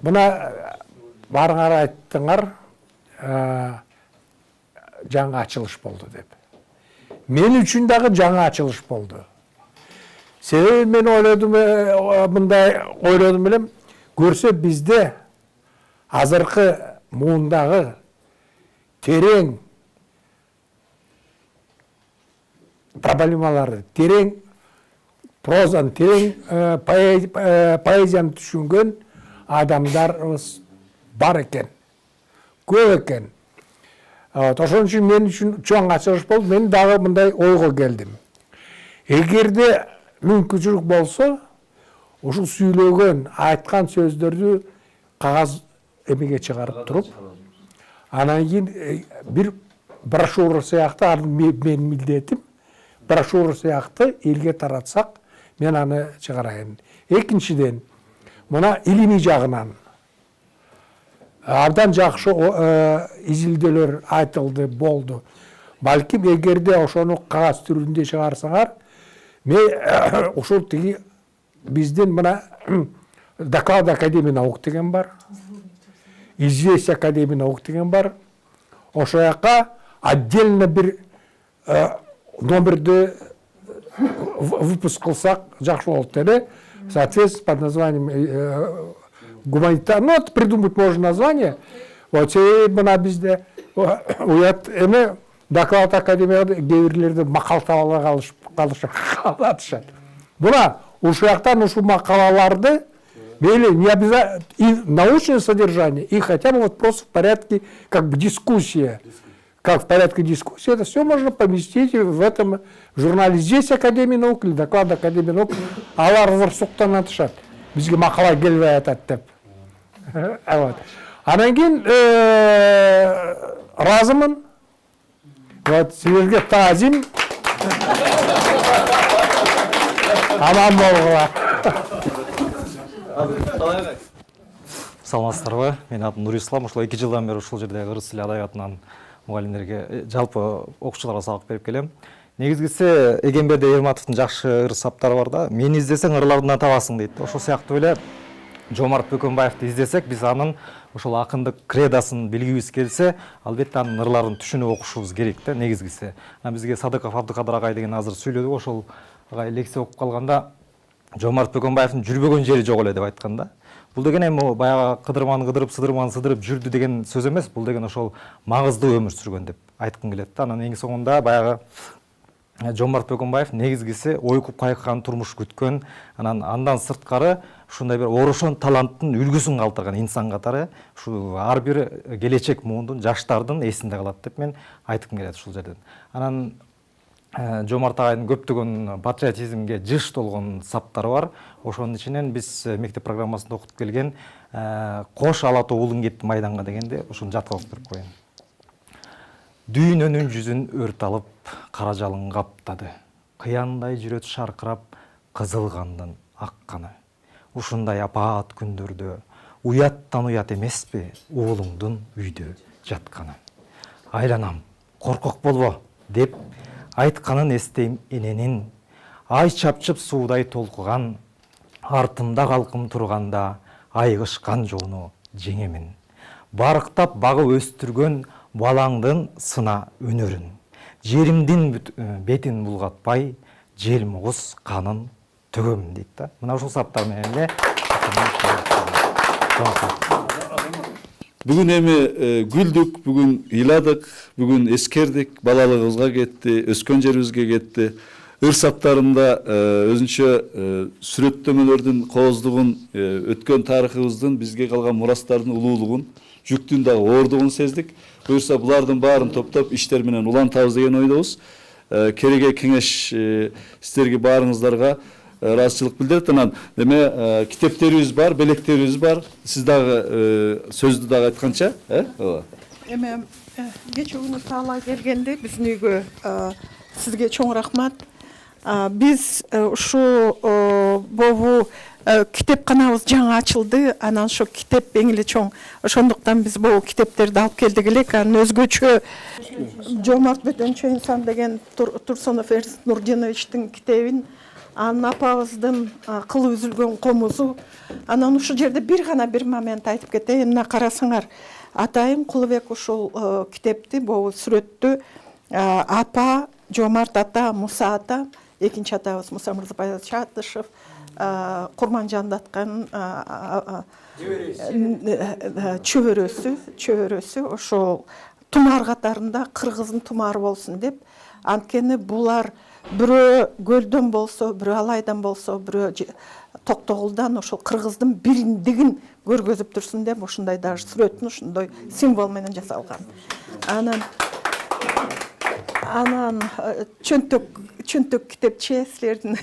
S14: Мына баарыңар айттыңар, жаңа ачылыш болду деп. Мен үчүн дагы жаңа ачылыш болду. Себеби мен ойлодум, мындай ойлодум элем, көрсө бизде азыркы муундагы терең проблемаларды, терең прозаны, терең поэзияны түшүнгөн адамдарыбыз бар экен, көп экен. Ошон үчүн мен үчүн чоң ачылыш болду. Мен дагы мындай ойго келдим. Эгерде мүмкүнчүлүк болсо, ушул сүйлөгөн, айткан сөздөрдү кагаз эмеге чыгарып туруп, Анан кийин бир брошюра сыяктуу, аны менин милдетим, брошюра сыяктуу элге таратсак, мен аны чыгарайын. Экинчиден, мына илимий жагынан абдан жакшы изилдөөлөр айтылды, болду. Балким эгерде ошону кагаз түрүндө чыгарсаңар, мен ушул тиги биздин мына доклад Академии наук деген бар, известие Академии наук деген бар. Ошол жака отдельно бир номерди выпуск кылсак жакшы болот эле. Соответственно, под названием гуманитарный, ну, придумать можно название. Вот мына бизде уят эме доклад Академияда кейбирлерди макал табала калышат. Буна ушул жактан ушул макалаларды мейли не обязательно и научное содержание, и хотя бы вот просто в порядке как бы дискуссия. Как в порядке дискуссии, это все можно поместить в этом журнале здесь Академии наук или доклад Академии наук. Алар разорсуктан атышат. Бизге макала келбей атат деп. Вот. Анан кийин разымын. Вот силерге таазим. Аман болгула.
S15: Саламатсыздарбы? Мен атым Нурислам. Ушул 2 жылдан бери ушул жерде кыргыз тили адабиятынан мугалимдерге, жалпы окуучуларга сабак берип келем. Негизгиси Эгемберди Эрматовдун жакшы ыр саптары бар да. Мени издесең ырлардан табасың дейт. Ошол сыяктуу эле Жомарт Бөкөнбаевди издесек, биз анын ошол акындык кредосын билгибиз келсе, албетте анын ырларын түшүнүп окушубуз керек да, негизгиси. Бизге Садыков Абдыкадыр агай деген азыр сүйлөдүк, ошол агай лекция окуп калганда Жомарт Бөкөнбаевдин жүрбөгөн жери жок эле деп айткан да. Бул деген эми баягы кыдырманы кыдырып, сыдырманы сыдырып жүрдү деген сөз эмес, бул деген ошол маңыздуу өмүр сүргөн деп айткым келет да. Анан эң соңунда баягы Жомарт Бөкөнбаев негизгиси ойкуп кайккан, турмуш күткөн, андан сырткары ушундай бир орошон таланттын үлгүсүн калтырган инсан катары ушу ар бир келечек муундун, жаштардын эсинде калат деп мен айткым келет ушул жерден. Анан Жомарт агайдын көптөгөн патриотизмге жыш толгон саптары бар. Ошонун ичинен биз мектеп программасында окутуп келген Кош ала уулуң кетти майданга дегенде ушуну жатка окуп берип коеюн. Дүйнөнүн жүзүн өрт алып, кара жалын каптады. Кыяндай жүрөт шаркырап, кызыл кандын ак каны. Ушундай апаат күндөрдө уяттан уят эмеспи уулуңдун үйдө жатканы. Айланам, коркок болбо деп айтканын эстейм эненин. Ай чапчып суудай толкуган, артымда калкым турганда айгышкан жоону жеңемин. Барыктап багып өстүргөн балаңдын сына өнөрүн. Жеримдин бетин булгатпай, желмугуз канын төгөм дейт да. Мына ушул саптар менен эле
S10: Бүгүн эми күлдүк, бүгүн ыйладык, бүгүн эскердик, балалыгыбызга кетти, өскөн жерибизге кетти. Ыр саптарында өзүнчө сүрөттөмөлөрдүн кооздугун, өткөн тарыхыбыздын бизге калган мурастардын улуулугун, жүктүн дагы оордугун сездик. Буюрса булардын баарын топтоп иштер менен улантабыз деген ойдобуз. Кереге кеңеш сиздерге баарыңыздарга ыраазычылык билдирет. Анан эме китептерибиз бар, белектерибиз бар. Сиз дагы сөздү дагы айтканча,
S16: Эме кечээ күнү таалай келгенде биздин үйгө сизге чоң рахмат. Биз ушу бобу китепканабыз жаңы ачылды. Анан ошо китеп эң эле чоң. Ошондуктан биз бул китептерди алып келдик элек. Анан өзгөчө Жомарт Бөтөнчө инсан деген Турсунов Эрнст Нурдиновичтин китебин, анын апабыздын кылы үзүлгөн комузу. Анан ушул жерде бир момент айтып кетейин. Мына карасаңар, атайым Кулубек ушул китепти, бул сүрөттү апа, Жомарт ата, Муса ата, экинчи атабыз Муса Мырзабаев Чатышев курманжандаткан чөбөрөсү ошол тумар катарында кыргыздын тумары болсун деп. Анткени булар бирөө көлдөн болсо, бирөө алайдан болсо, бирөө токтогулдан ошол кыргыздын бириндигин көргөзүп турсун деп ушундай даже сүрөттүн ушундай символ менен жасалган. Анан чөнтөк китепче силердин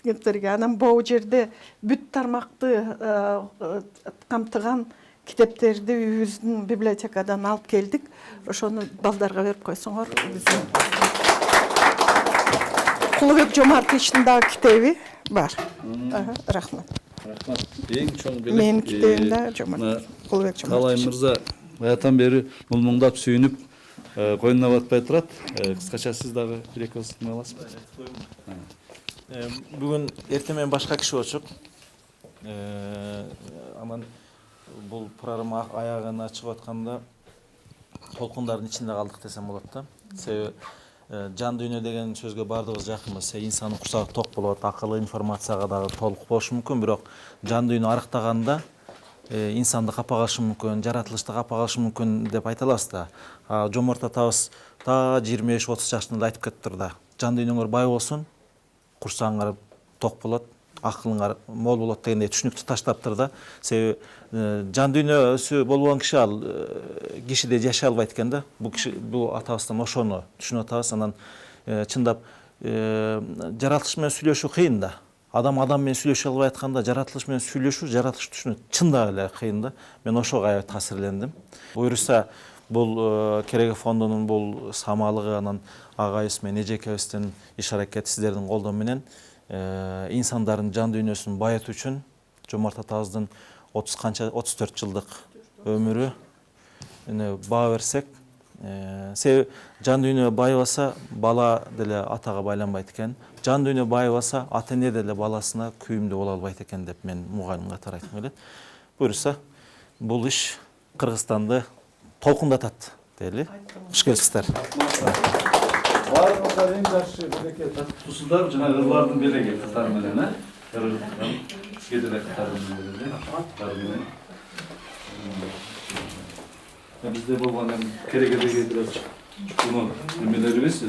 S16: китептерге. Анан бул жерде бүт тармакты камтыган китептерди үйүбүздүн библиотекадан алып келдик. Ошону балдарга берип койсоңор. Биздин Кулубек Жомартовичтин дагы китеби бар. Рахмат.
S10: Рахмат. Эң чоң белек.
S16: Менин китебим да Кулубек Жомартович.
S10: Талай мырза баятан бери мулмуңдап сүйүнүп койнуна батпай турат. Кыскача сиз дагы бир эки сөз аласызбы?
S17: Бүгүн эртең менен башка киши болчук. Анан бул программа аягын ачып атканда толкундардын ичинде калдык десем болот да. Себеби жан дүйнө деген сөзгө баардыгыбыз жакынбыз. Инсандын курсагы ток болот, акылы, информацияга дагы толук болушу мүмкүн, бирок жан дүйнө арыктаганда инсанды капа кылышы мүмкүн, жаратылышты капа кылышы мүмкүн деп айта алабыз да. Жомарт атабыз та 25-30 жашында айтып кетиптир да. Жан дүйнөңөр бай болсун, курсагыңар ток болот, акылыңар мол болот дегендей түшүнүктү таштаптыр да. Себеби жан дүйнөсү болбогон киши ал кишиде жашай албайт экен да. Бул атабыздан ошону түшүнүп атабыз. Анан чындап жаратылыш менен сүйлөшүү кыйын да. Адам менен сүйлөшө албай атканда жаратылыш менен сүйлөшүү, жаратылышты түшүнүү чындап эле кыйын да. Мен ошого аябай таасирлендим. Буюрса бул Кереге фондунун бул самалыгы, анан агайыбыз менен эжекебиздин иш аракети, сиздердин колдоо менен инсандардын жан дүйнөсүн байытуу үчүн Жомарт атабыздын 34 жылдык өмүрү баа берсек, себеби жан дүйнө байыбаса бала деле атага байланбайт экен. Жан дүйнө байыбаса ата эне деле баласына күйүмдүү боло албайт экен деп мен мугалим катары айткым келет. Буюрса бул иш Кыргызстанды толкундатат дейли. Куш келипсиздер.
S10: Баарыңыздар эң жакшы береке тартуусуздар, жана ырлардын белеги катары менен, сизге деле катары менен. Бизде болгон Керегедеги бираз чукуну эмелерибиз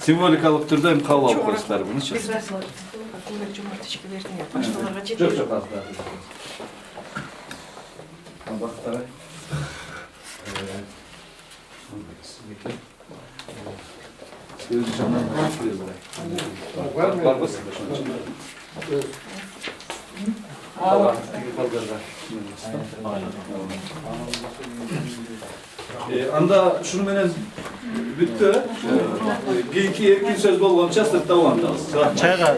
S10: символикалык түрдө эми кабыл алып коесуздар мунучу.
S16: Кулубек Жомартовичке бердиң, башкаларга
S10: Жок, азыр. Бактара. Анда шуну менен бүттү. Кийинки эркин сөз болгонча сыртта улантабыз. Чайга.